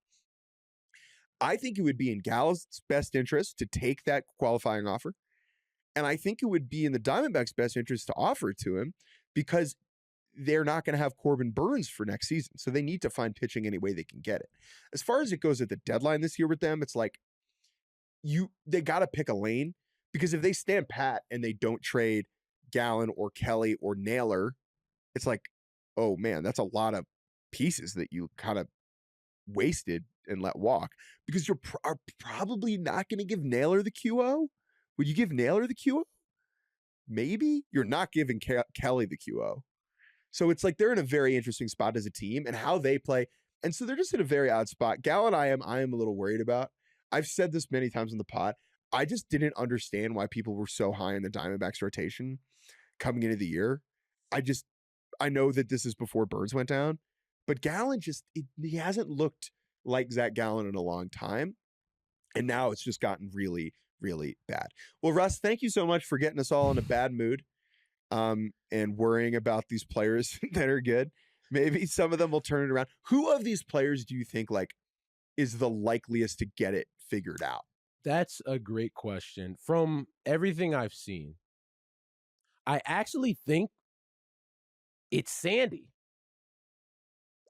I think it would be in Gallen's best interest to take that qualifying offer. And I think it would be in the Diamondbacks' best interest to offer it to him because they're not going to have Corbin Burnes for next season. So they need to find pitching any way they can get it. As far as it goes at the deadline this year with them, it's like they got to pick a lane because if they stand pat and they don't trade Gallen or Kelly or Naylor, it's like, oh man, that's a lot of pieces that you kind of wasted and let walk because you are probably not going to give Naylor the QO. Would you give Naylor the QO? Maybe. You're not giving Kelly the QO. So it's like they're in a very interesting spot as a team and how they play. And so they're just in a very odd spot. Gallen, I am a little worried about. I've said this many times in the pod. I just didn't understand why people were so high in the Diamondbacks rotation coming into the year. I know that this is before Burnes went down, but Gallen he hasn't looked like Zach Gallen in a long time. And now it's just gotten really, really bad. Well, Russ, thank you so much for getting us all in a bad mood and worrying about these players that are good. Maybe some of them will turn it around. Who of these players do you think is the likeliest to get it figured out? That's a great question. From everything I've seen, I actually think it's Sandy.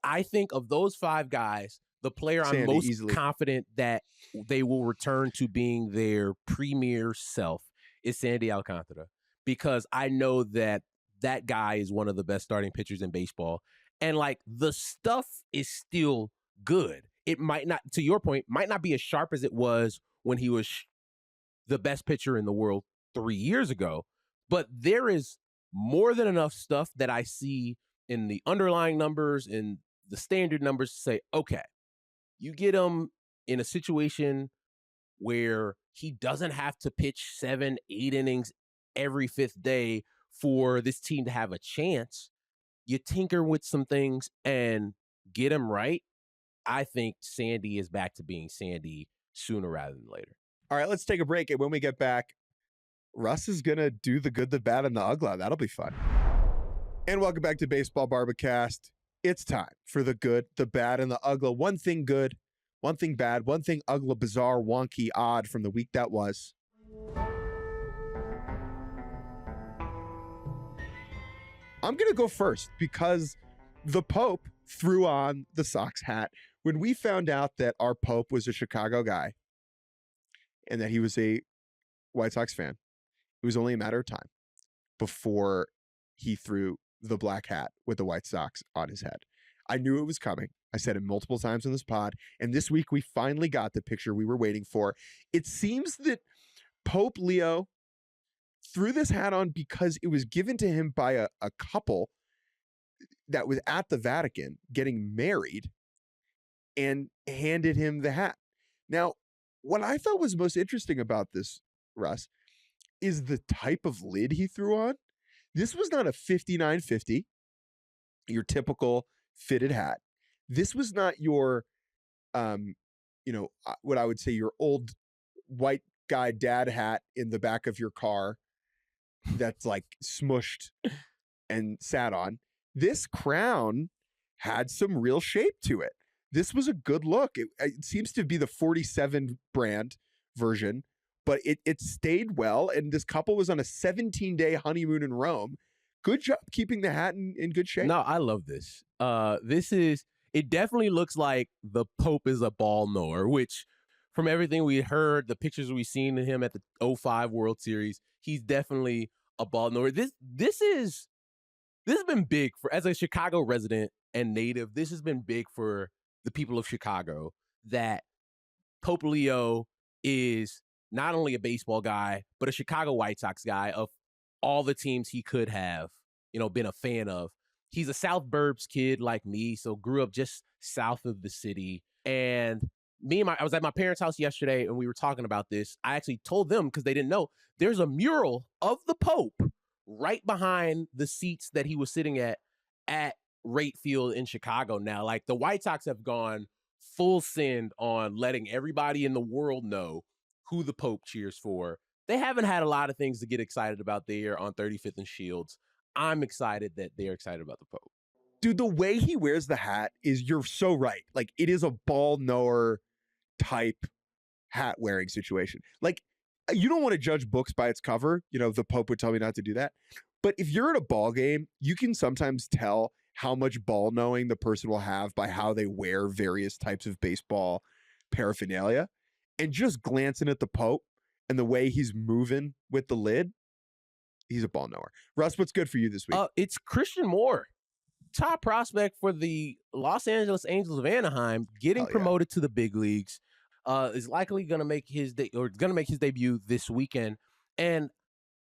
I think of those 5 guys, the player I'm most easily. confident that they will return to being their premier self is Sandy Alcantara, because I know that that guy is one of the best starting pitchers in baseball. And the stuff is still good. It might not, to your point, might not be as sharp as it was when he was the best pitcher in the world 3 years ago, but there is more than enough stuff that I see in the underlying numbers and the standard numbers to say, okay, you get him in a situation where he doesn't have to pitch 7, 8 innings every 5th day for this team to have a chance. You tinker with some things and get him right. I think Sandy is back to being Sandy sooner rather than later. All right, let's take a break. And when we get back, Russ is going to do the good, the bad, and the ugly. That'll be fun. And welcome back to Baseball Barbacast. It's time for the good, the bad, and the ugly. One thing good, one thing bad, one thing ugly, bizarre, wonky, odd from the week that was. I'm going to go first because the Pope threw on the Sox hat when we found out that our Pope was a Chicago guy and that he was a White Sox fan. It was only a matter of time before he threw the black hat with the White Sox on his head. I knew it was coming. I said it multiple times on this pod. And this week we finally got the picture we were waiting for. It seems that Pope Leo threw this hat on because it was given to him by a couple that was at the Vatican getting married and handed him the hat. Now, what I thought was most interesting about this, Russ, is the type of lid he threw on. This was not a 5950, your typical fitted hat. This was not your, what I would say your old white guy dad hat in the back of your car that's smushed and sat on. This crown had some real shape to it. This was a good look. It seems to be the 47 brand version, but it stayed well. And this couple was on a 17-day honeymoon in Rome. Good job keeping the hat in good shape. No, I love this. It definitely looks like the Pope is a ball knower, which from everything we heard, the pictures we've seen of him at the 05 World Series, he's definitely a ball knower. This has been big as a Chicago resident and native. This has been big for the people of Chicago, that Pope Leo is not only a baseball guy, but a Chicago White Sox guy of all the teams he could have, been a fan of. He's a South Burbs kid like me, so grew up just south of the city. And I was at my parents' house yesterday and we were talking about this. I actually told them, because they didn't know, there's a mural of the Pope right behind the seats that he was sitting at Rate Field in Chicago now. The White Sox have gone full send on letting everybody in the world know who the Pope cheers for. They haven't had a lot of things to get excited about there on 35th and Shields. I'm excited that they're excited about the Pope. Dude, the way he wears the hat you're so right. It is a ball knower type hat wearing situation. You don't want to judge books by its cover. The Pope would tell me not to do that. But if you're at a ball game, you can sometimes tell how much ball knowing the person will have by how they wear various types of baseball paraphernalia. And just glancing at the Pope and the way he's moving with the lid, he's a ball knower. Russ, what's good for you this week? It's Christian Moore, top prospect for the Los Angeles Angels of Anaheim, getting promoted to the big leagues. Is likely going to make his debut this weekend. And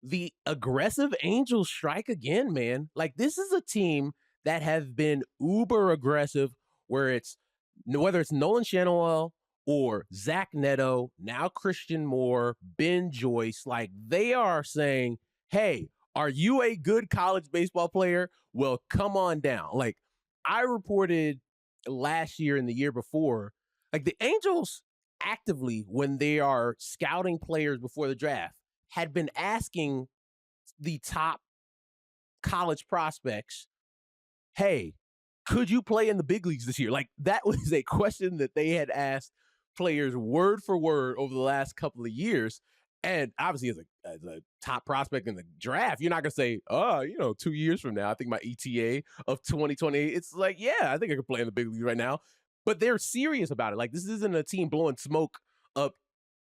the aggressive Angels strike again, man. This is a team that have been uber aggressive, whether it's Nolan Schanuel or Zach Neto, now Christian Moore, Ben Joyce. They are saying, hey, are you a good college baseball player? Well, come on down. I reported last year and the year before, the Angels actively, when they are scouting players before the draft, had been asking the top college prospects, hey, could you play in the big leagues this year? Like, that was a question that they had asked players word for word over the last couple of years. And obviously, as a top prospect in the draft, you're not going to say, 2 years from now, I think my ETA of 2020, it's like, yeah, I think I could play in the big leagues right now. But they're serious about it. Like, this isn't a team blowing smoke up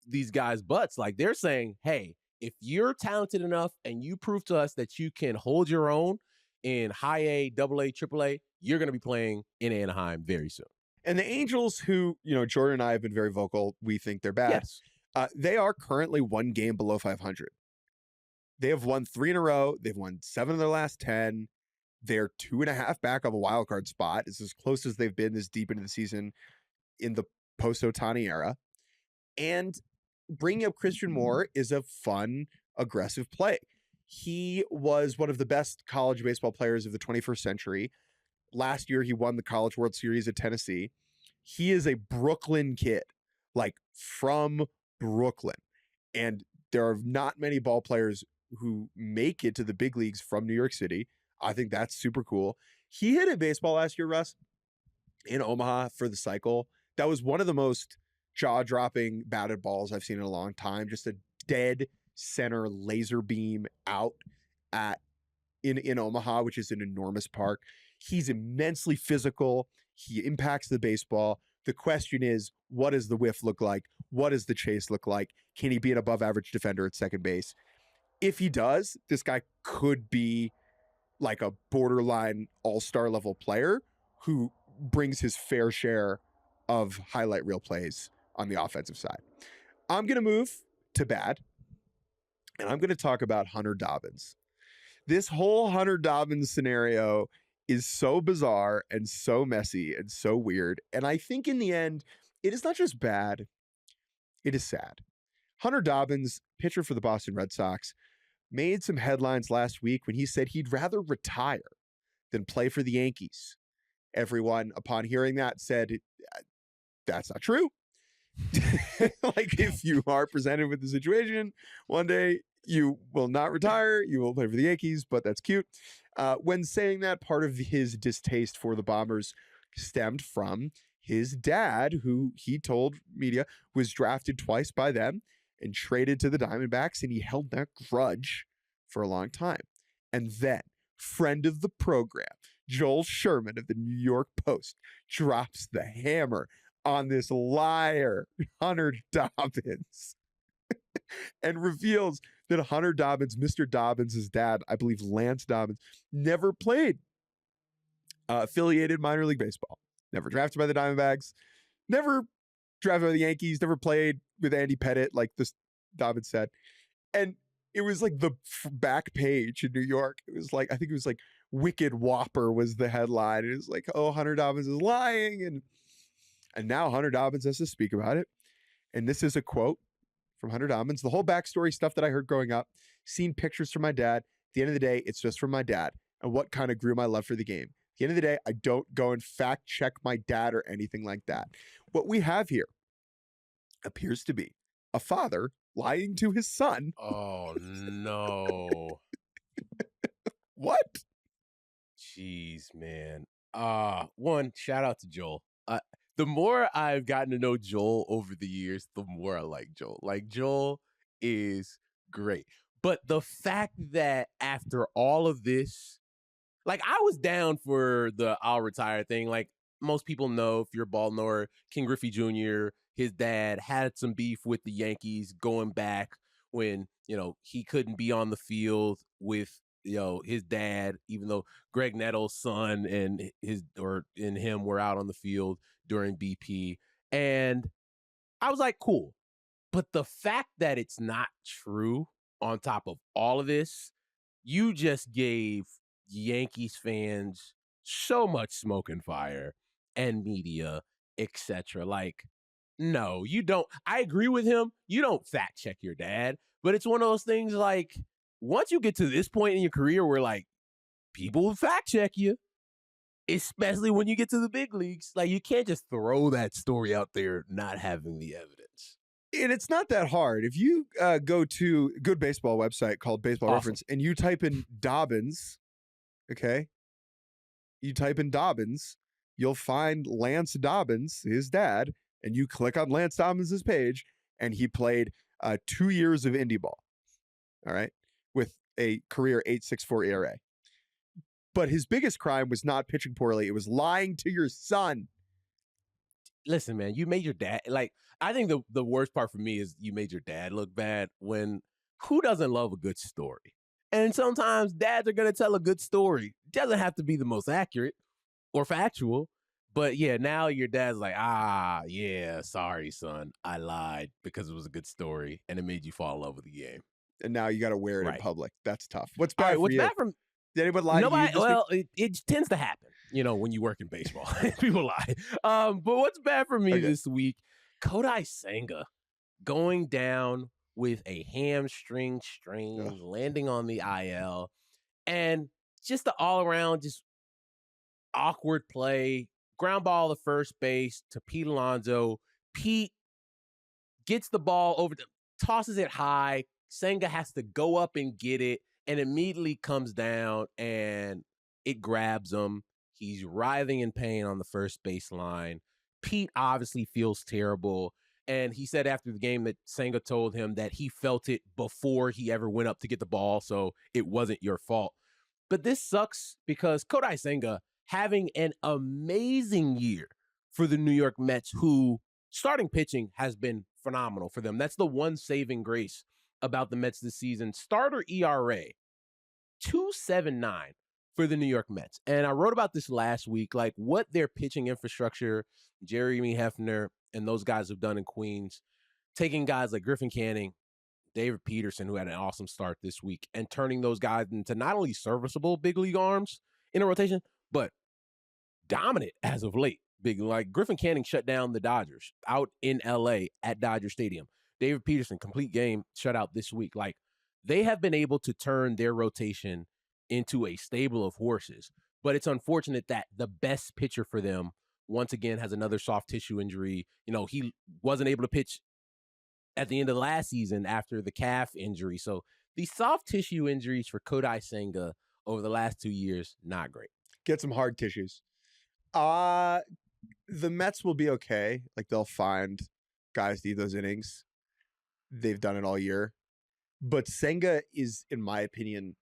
these guys' butts. Like, they're saying, hey, if you're talented enough and you prove to us that you can hold your own in high A, double A, triple A, you're going to be playing in Anaheim very soon. And the Angels, who, Jordan and I have been very vocal, we think they're bad. Yes. They are currently one game below 500. They have won 3 in a row. They've won 7 of their last 10. They're 2.5 back of a wild card spot. It's as close as they've been this deep into the season in the post-Ohtani era. And bringing up Christian Moore is a fun, aggressive play. He was one of the best college baseball players of the 21st century. Last year, he won the College World Series at Tennessee. He is a Brooklyn kid, like from Brooklyn. And there are not many ball players who make it to the big leagues from New York City. I think that's super cool. He hit a baseball last year, Russ, in Omaha for the cycle. That was one of the most jaw-dropping batted balls I've seen in a long time. Just a dead center laser beam out in Omaha, which is an enormous park. He's immensely physical. He impacts the baseball. The question is, what does the whiff look like? What does the chase look like? Can he be an above average defender at second base? If he does, this guy could be like a borderline all-star level player who brings his fair share of highlight reel plays on the offensive side. I'm going to move to bad, and I'm going to talk about Hunter Dobbins. This whole Hunter Dobbins scenario is so bizarre and so messy and so weird. And I think in the end, it is not just bad, it is sad. Hunter Dobbins, pitcher for the Boston Red Sox, made some headlines last week when he said he'd rather retire than play for the Yankees. Everyone, upon hearing that, said, that's not true. Like, if you are presented with the situation, one day you will not retire, you will play for the Yankees, but that's cute. When saying that, part of his distaste for the Bombers stemmed from his dad, who he told media was drafted twice by them and traded to the Diamondbacks, and he held that grudge for a long time. And then, friend of the program, Joel Sherman of the New York Post, drops the hammer on this liar, Hunter Dobbins, and reveals that Hunter Dobbins, Mr. Dobbins' dad, I believe Lance Dobbins, never played affiliated minor league baseball. Never drafted by the Diamondbacks, never drafted by the Yankees, never played with Andy Pettitte, like this Dobbins said. And it was like the back page in New York. It was like, I think it was like Wicked Whopper was the headline. It was like, oh, Hunter Dobbins is lying. And now Hunter Dobbins has to speak about it. And this is a quote from Hunter Dobbins. The whole backstory stuff that I heard growing up, seen pictures from my dad. At the end of the day, it's just from my dad and what kind of grew my love for the game. At the end of the day, I don't go and fact check my dad or anything like that. What we have here appears to be a father lying to his son. Oh, no. What? Jeez, man. One, shout out to Joel. The more I've gotten to know Joel over the years, the more I like Joel. Like, Joel is great. But the fact that after all of this, like, I was down for the I'll retire thing. Like, most people know, if you're a ball knower, King Griffey Jr., his dad had some beef with the Yankees going back when, he couldn't be on the field with, his dad, even though Greg Nettles' son and him were out on the field during BP. And I was like, cool. But the fact that it's not true on top of all of this, you just gave Yankees fans so much smoke and fire and media, etc. Like, no, you don't. I agree with him. You don't fact check your dad, but it's one of those things like, once you get to this point in your career where, like, people will fact check you, especially when you get to the big leagues, like, you can't just throw that story out there not having the evidence. And it's not that hard. If you go to a good baseball website called Baseball Reference and you type in Dobbins, okay, you type in Dobbins, you'll find Lance Dobbins, his dad, and you click on Lance Dobbins' page, and he played 2 years of indie ball, all right, with a career 8.64 ERA. But his biggest crime was not pitching poorly. It was lying to your son. Listen, man, you made your dad, like, I think the worst part for me is you made your dad look bad when who doesn't love a good story? And sometimes dads are going to tell a good story. It doesn't have to be the most accurate or factual. But yeah, now your dad's like, yeah, sorry, son. I lied because it was a good story and it made you fall in love with the game. And now you got to wear it in public. That's tough. What's All bad right, for what's you? bad for Did anyone lie to you nobody? this week? Well, it tends to happen, when you work in baseball. People lie. But what's bad for me this week? Kodai Senga going down with a hamstring strain, landing on the IL, and just the all-around just awkward play. Ground ball to first base to Pete Alonso. Pete gets the ball over, tosses it high. Senga has to go up and get it, and immediately comes down, and it grabs him. He's writhing in pain on the first baseline. Pete obviously feels terrible, and he said after the game that Senga told him that he felt it before he ever went up to get the ball, so it wasn't your fault. But this sucks because Kodai Senga having an amazing year for the New York Mets, who starting pitching has been phenomenal for them. That's the one saving grace about the Mets this season. Starter ERA, 2.79 for the New York Mets. And I wrote about this last week, like what their pitching infrastructure, Jeremy Hefner, and those guys have done in Queens, taking guys like Griffin Canning, David Peterson, who had an awesome start this week, and turning those guys into not only serviceable big league arms in a rotation, but dominant as of late. Big, like Griffin Canning shut down the Dodgers out in LA at Dodger Stadium. David Peterson, complete game shutout this week. Like, they have been able to turn their rotation into a stable of horses. But it's unfortunate that the best pitcher for them, once again, has another soft tissue injury. He wasn't able to pitch at the end of last season after the calf injury. So these soft tissue injuries for Kodai Senga over the last 2 years, not great. Get some hard tissues. The Mets will be okay. Like, they'll find guys to eat those innings. They've done it all year. But Senga is, in my opinion,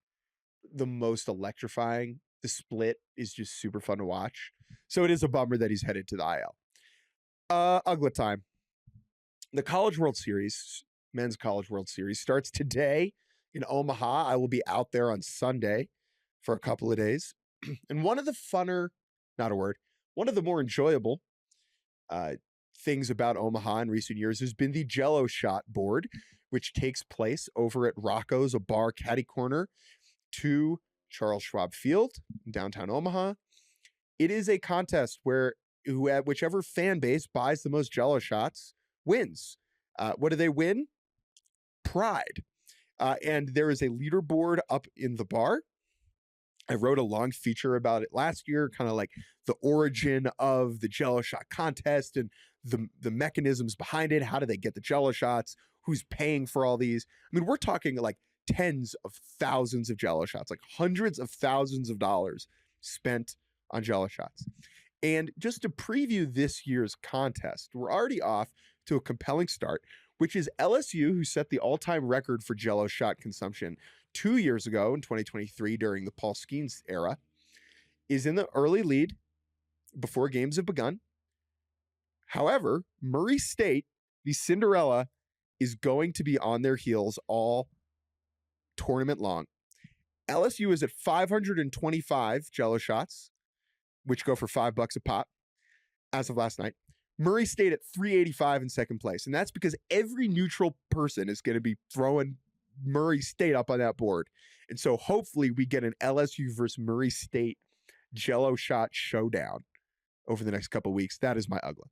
the most electrifying. The split is just super fun to watch. So it is a bummer that he's headed to the IL. Uggla time. The College World Series, Men's College World Series, starts today in Omaha. I will be out there on Sunday for a couple of days. And one of the more enjoyable things about Omaha in recent years has been the Jello Shot board, which takes place over at Rocco's, a bar catty corner to Charles Schwab Field in downtown Omaha. It is a contest where whichever fan base buys the most Jello shots wins. What do they win? Pride. And there is a leaderboard up in the bar. I wrote a long feature about it last year, kind of like the origin of the Jello shot contest and the mechanisms behind it. How do they get the Jello shots? Who's paying for all these? I mean, we're talking like tens of thousands of Jello shots, like hundreds of thousands of dollars spent on Jello shots. And just to preview this year's contest, we're already off to a compelling start, which is LSU, who set the all-time record for Jello shot consumption 2 years ago in 2023 during the Paul Skeens era, is in the early lead before games have begun. However, Murray State, the Cinderella, is going to be on their heels all tournament long. LSU is at 525 Jello shots, which go for $5 a pop as of last night. Murray State at 385 in second place. And that's because every neutral person is going to be throwing Murray State up on that board. And so hopefully we get an LSU versus Murray State Jello shot showdown over the next couple of weeks. That is my Uggla.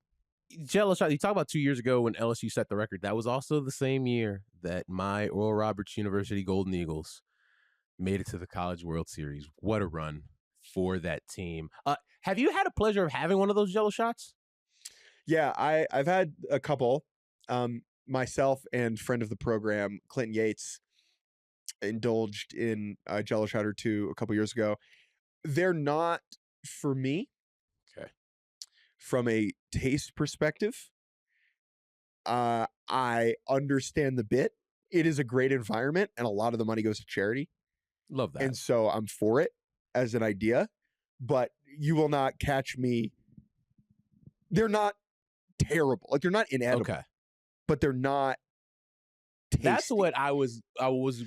Jello shot, you talk about 2 years ago when LSU set the record. That was also the same year that my Oral Roberts University Golden Eagles made it to the College World Series. What a run for that team. Have you had a pleasure of having one of those Jello shots? Yeah, I've had a couple. Myself and friend of the program, Clinton Yates, indulged in a Jello shot or two a couple years ago. They're not For me, Okay. from a taste perspective, I understand the bit. It is a great environment, and a lot of the money goes to charity. Love that. And so I'm for it as an idea, but you will not catch me. They're not terrible. Like, they're not inedible, Okay. but they're not tasty. That's what I was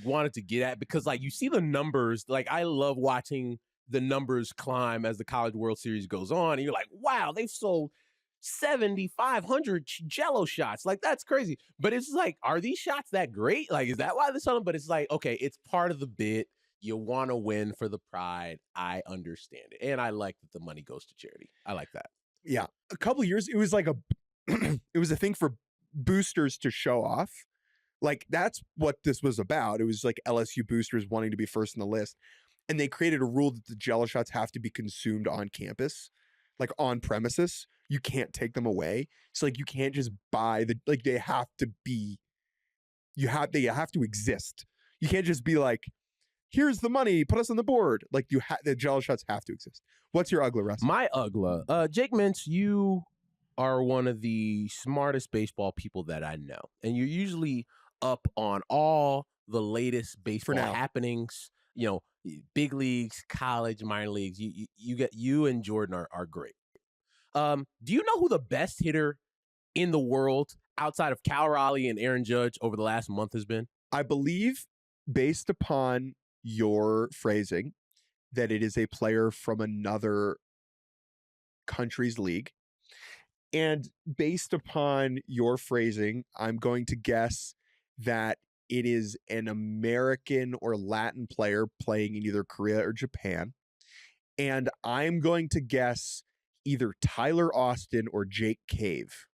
wanted to get at, because like you see the numbers, like I love watching the numbers climb as the College World Series goes on, and you're like, wow, they've sold 7,500 Jello shots. Like, that's crazy. But it's like, are these shots that great? Like, is that why they're selling? But it's like, okay, it's part of the bit. You want to win for the pride. I understand it. And I like that the money goes to charity. I like that. Yeah. A couple of years, it was like it was a thing for boosters to show off. Like, that's what this was about. It was like LSU boosters wanting to be first in the list. And they created a rule that the Jello shots have to be consumed on campus, like on premises. You can't take them away. So like, you can't just buy they have to be, they have to exist. You can't just be like, here's the money, put us on the board. Like, the Jello shots have to exist. What's your Uggla, Russ? My Uggla, Jake Mintz, you are one of the smartest baseball people that I know. And you're usually up on all the latest baseball happenings, you know, big leagues, college, minor leagues. You and Jordan are great. Do you know who the best hitter in the world outside of Cal Raleigh and Aaron Judge over the last month has been? I believe, based upon your phrasing, that it is a player from another country's league. And based upon your phrasing, I'm going to guess that it is an American or Latin player playing in either Korea or Japan. And I'm going to guess either Tyler Austin or Jake Cave.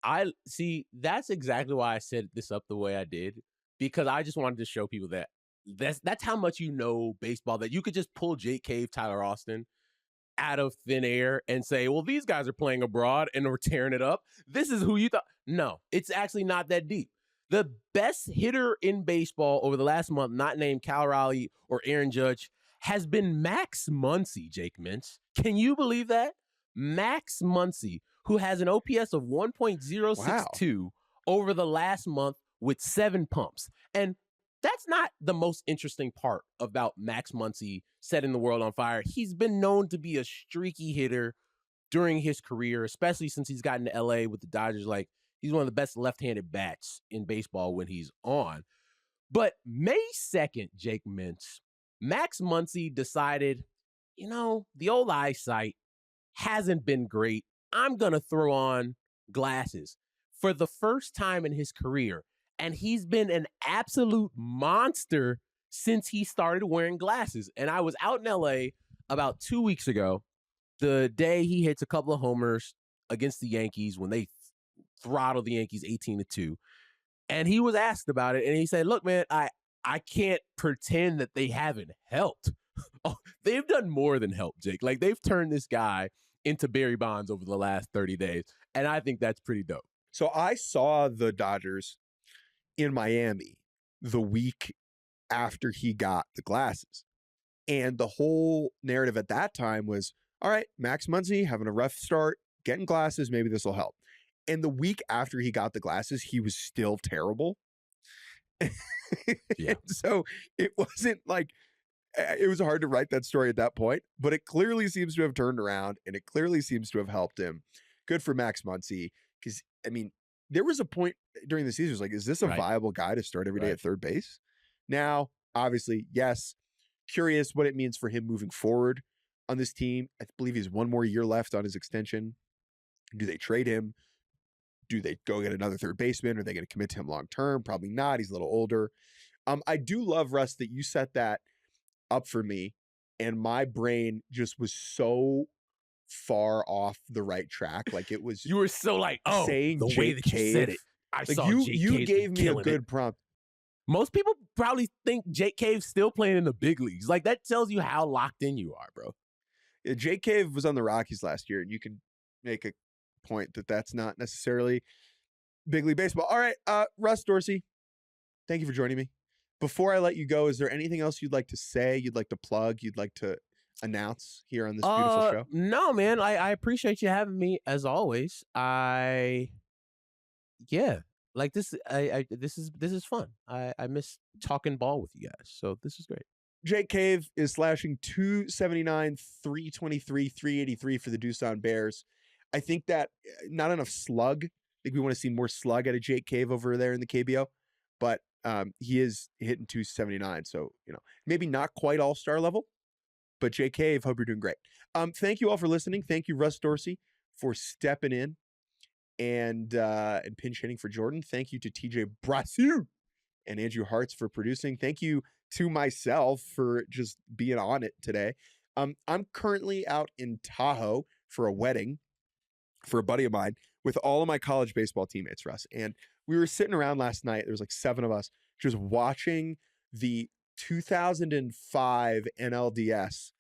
I see. That's exactly why I set this up the way I did, because I just wanted to show people that that's how much you know baseball, that you could just pull Jake Cave, Tyler Austin out of thin air and say, well, these guys are playing abroad and we're tearing it up. This is who you thought. No, it's actually not that deep. The best hitter in baseball over the last month, not named Cal Raleigh or Aaron Judge, has been Max Muncy, Jake Mintz. Can you believe that? Max Muncy, who has an OPS of 1.062 over the last month with 7 pumps. And that's not the most interesting part about Max Muncy setting the world on fire. He's been known to be a streaky hitter during his career, especially since he's gotten to LA with the Dodgers. Like, he's one of the best left-handed bats in baseball when he's on. But May 2nd, Jake Mintz, Max Muncy decided, you know, the old eyesight hasn't been great. I'm going to throw on glasses for the first time in his career. And he's been an absolute monster since he started wearing glasses. And I was out in LA about 2 weeks ago, the day he hits a couple of homers against the Yankees when they throttled the Yankees 18-2. And he was asked about it. And he said, look, man, I can't pretend that they haven't helped. Oh, they've done more than help, Jake. Like, they've turned this guy into Barry Bonds over the last 30 days. And I think that's pretty dope. So I saw the Dodgers in Miami the week after he got the glasses. And the whole narrative at that time was, all right, Max Muncy having a rough start, getting glasses, maybe this will help. And the week after he got the glasses, he was still terrible. Yeah. So it wasn't like, it was hard to write that story at that point, but it clearly seems to have turned around and it clearly seems to have helped him. Good for Max Muncy. Because, I mean, there was a point during the season, was like, is this a viable guy to start every day at third base? Now, obviously, yes. Curious what it means for him moving forward on this team. I believe he has one more year left on his extension. Do they trade him? Do they go get another third baseman? Are they going to commit to him long term? Probably not. He's a little older. I do love, Russ, that you set that up for me, and my brain just was so far off the right track. Like, it was, you were so like, oh, saying the Jake way that you Cave, said it. I like, saw Jake you Cave gave me a good it. prompt. Most people probably think Jake Cave's still playing in the big leagues. Like, that tells you how locked in you are, bro. Yeah, Jake Cave was on the Rockies last year, and you can make a point that that's not necessarily big league baseball. All right, Russ Dorsey, thank you for joining me. Before I let you go, is there anything else you'd like to say, you'd like to plug, you'd like to announce here on this beautiful show? No, man. I appreciate you having me as always. Like this. This is fun. I miss talking ball with you guys. So this is great. Jake Cave is slashing 279, 323, 383 for the Doosan Bears. I think that not enough slug. I think we want to see more slug out of Jake Cave over there in the KBO, but he is hitting 279. So, maybe not quite all-star level, but Jake Cave, hope you're doing great. Thank you all for listening. Thank you, Russ Dorsey, for stepping in and pinch hitting for Jordan. Thank you to TJ Brasil and Andrew Hartz for producing. Thank you to myself for just being on it today. I'm currently out in Tahoe for a wedding for a buddy of mine with all of my college baseball teammates, Russ. And we were sitting around last night. There was like 7 of us just watching the 2005 NLDS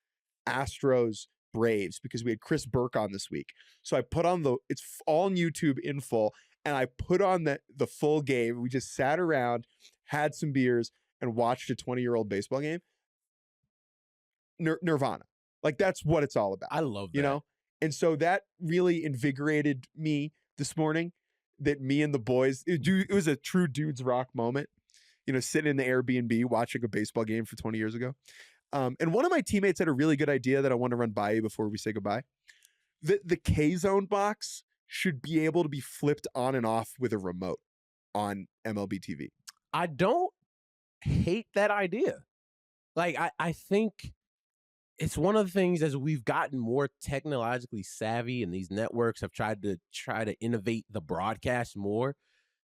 Astros Braves because we had Chris Burke on this week. So I put on it's all on YouTube in full, and I put on the full game. We just sat around, had some beers, and watched a 20-year-old baseball game. Nirvana. Like, that's what it's all about. I love that. And so that really invigorated me this morning, that me and the boys, it was a true dudes rock moment, sitting in the Airbnb watching a baseball game for 20 years ago. And one of my teammates had a really good idea that I want to run by you before we say goodbye. The K-Zone box should be able to be flipped on and off with a remote on MLB TV. I don't hate that idea. Like, I think it's one of the things, as we've gotten more technologically savvy and these networks have tried to innovate the broadcast more,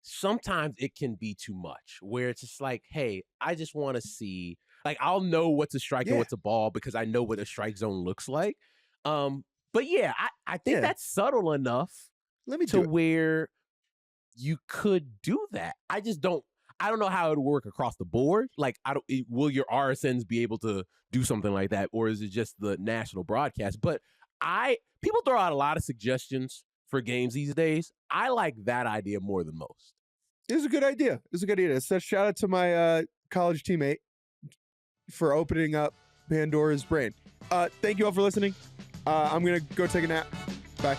sometimes it can be too much, where it's just like, hey, I just want to see, like, I'll know what's a strike and what's a ball because I know what a strike zone looks like. But yeah, I think that's subtle enough where you could do that. I don't know how it would work across the board. Like, will your RSNs be able to do something like that, or is it just the national broadcast? But people throw out a lot of suggestions for games these days. I like that idea more than most. It was a good idea. So shout out to my college teammate for opening up Pandora's brain. Thank you all for listening. I'm going to go take a nap. Bye.